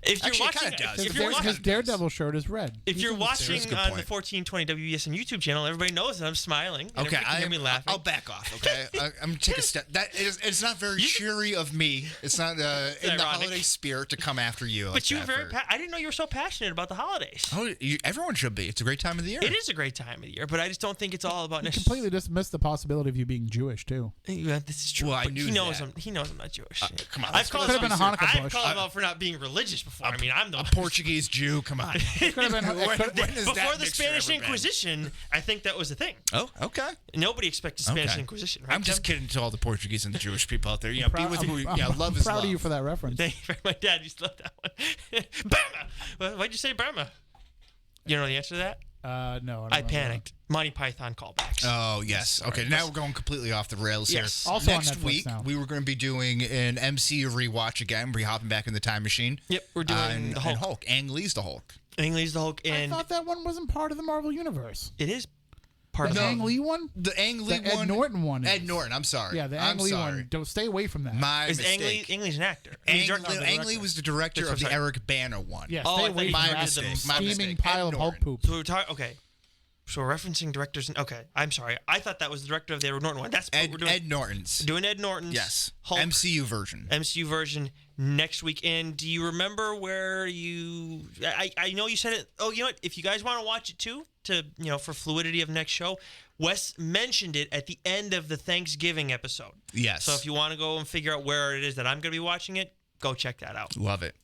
If you're watching, his Daredevil shirt is red. If you're watching on the 1420 WBSM YouTube channel, everybody knows that I'm smiling. Okay, hear me laughing. I'll back off. Okay, I'm gonna take a step. It's not very cheery of me. It's not in the holiday spirit to come after you. But you were very. I didn't know you were so passionate about the holidays. Oh, everyone should be. It's a great time of the year. It is a great time of the year, but I just don't think it's all about. You completely dismissed the possibility of you being Jewish too. Yeah, this is true. Well, I knew he knows I'm not Jewish. Come on, I've called him a Hanukkah bush. I've called him out for not being religious before. I mean, I'm the Portuguese Jew. Come on. Before the Spanish Inquisition, I think that was the thing. Oh, okay. Nobody expected Spanish Inquisition. Right? I'm just kidding to all the Portuguese and the Jewish people out there. Be with who. Love is love. I'm proud of you for that reference. My dad used to love that one. Burma. Why'd you say Burma? You know the answer to that? No. I panicked. Monty Python callbacks. Oh, yes. Okay, now we're going completely off the rails here. Also next week, we were going to be doing an MCU rewatch again. We're hopping back in the time machine. Yep, we're doing the Hulk. Ang Lee's the Hulk. Ang Lee's the Hulk. And I thought that one wasn't part of the Marvel Universe. It is part of the Ang Lee one? The Ang Lee one? Ed Norton one. Ed Norton, I'm sorry. Yeah, the Ang Lee one. Don't stay away from that. My mistake. Ang Lee's an actor. Ang Lee was the director of the Eric Bana one. Yeah, stay away from that steaming pile of Hulk poop. So we're talking, okay. So we're referencing directors. Okay, I'm sorry. I thought that was the director of the Edward Norton one. That's what we're doing. Ed Norton's. Doing Ed Norton's. Yes. Hulk, MCU version. MCU version next week. And do you remember where you? I know you said it. Oh, you know what? If you guys want to watch it too, for fluidity of next show, Wes mentioned it at the end of the Thanksgiving episode. Yes. So if you want to go and figure out where it is that I'm going to be watching it, go check that out. Love it.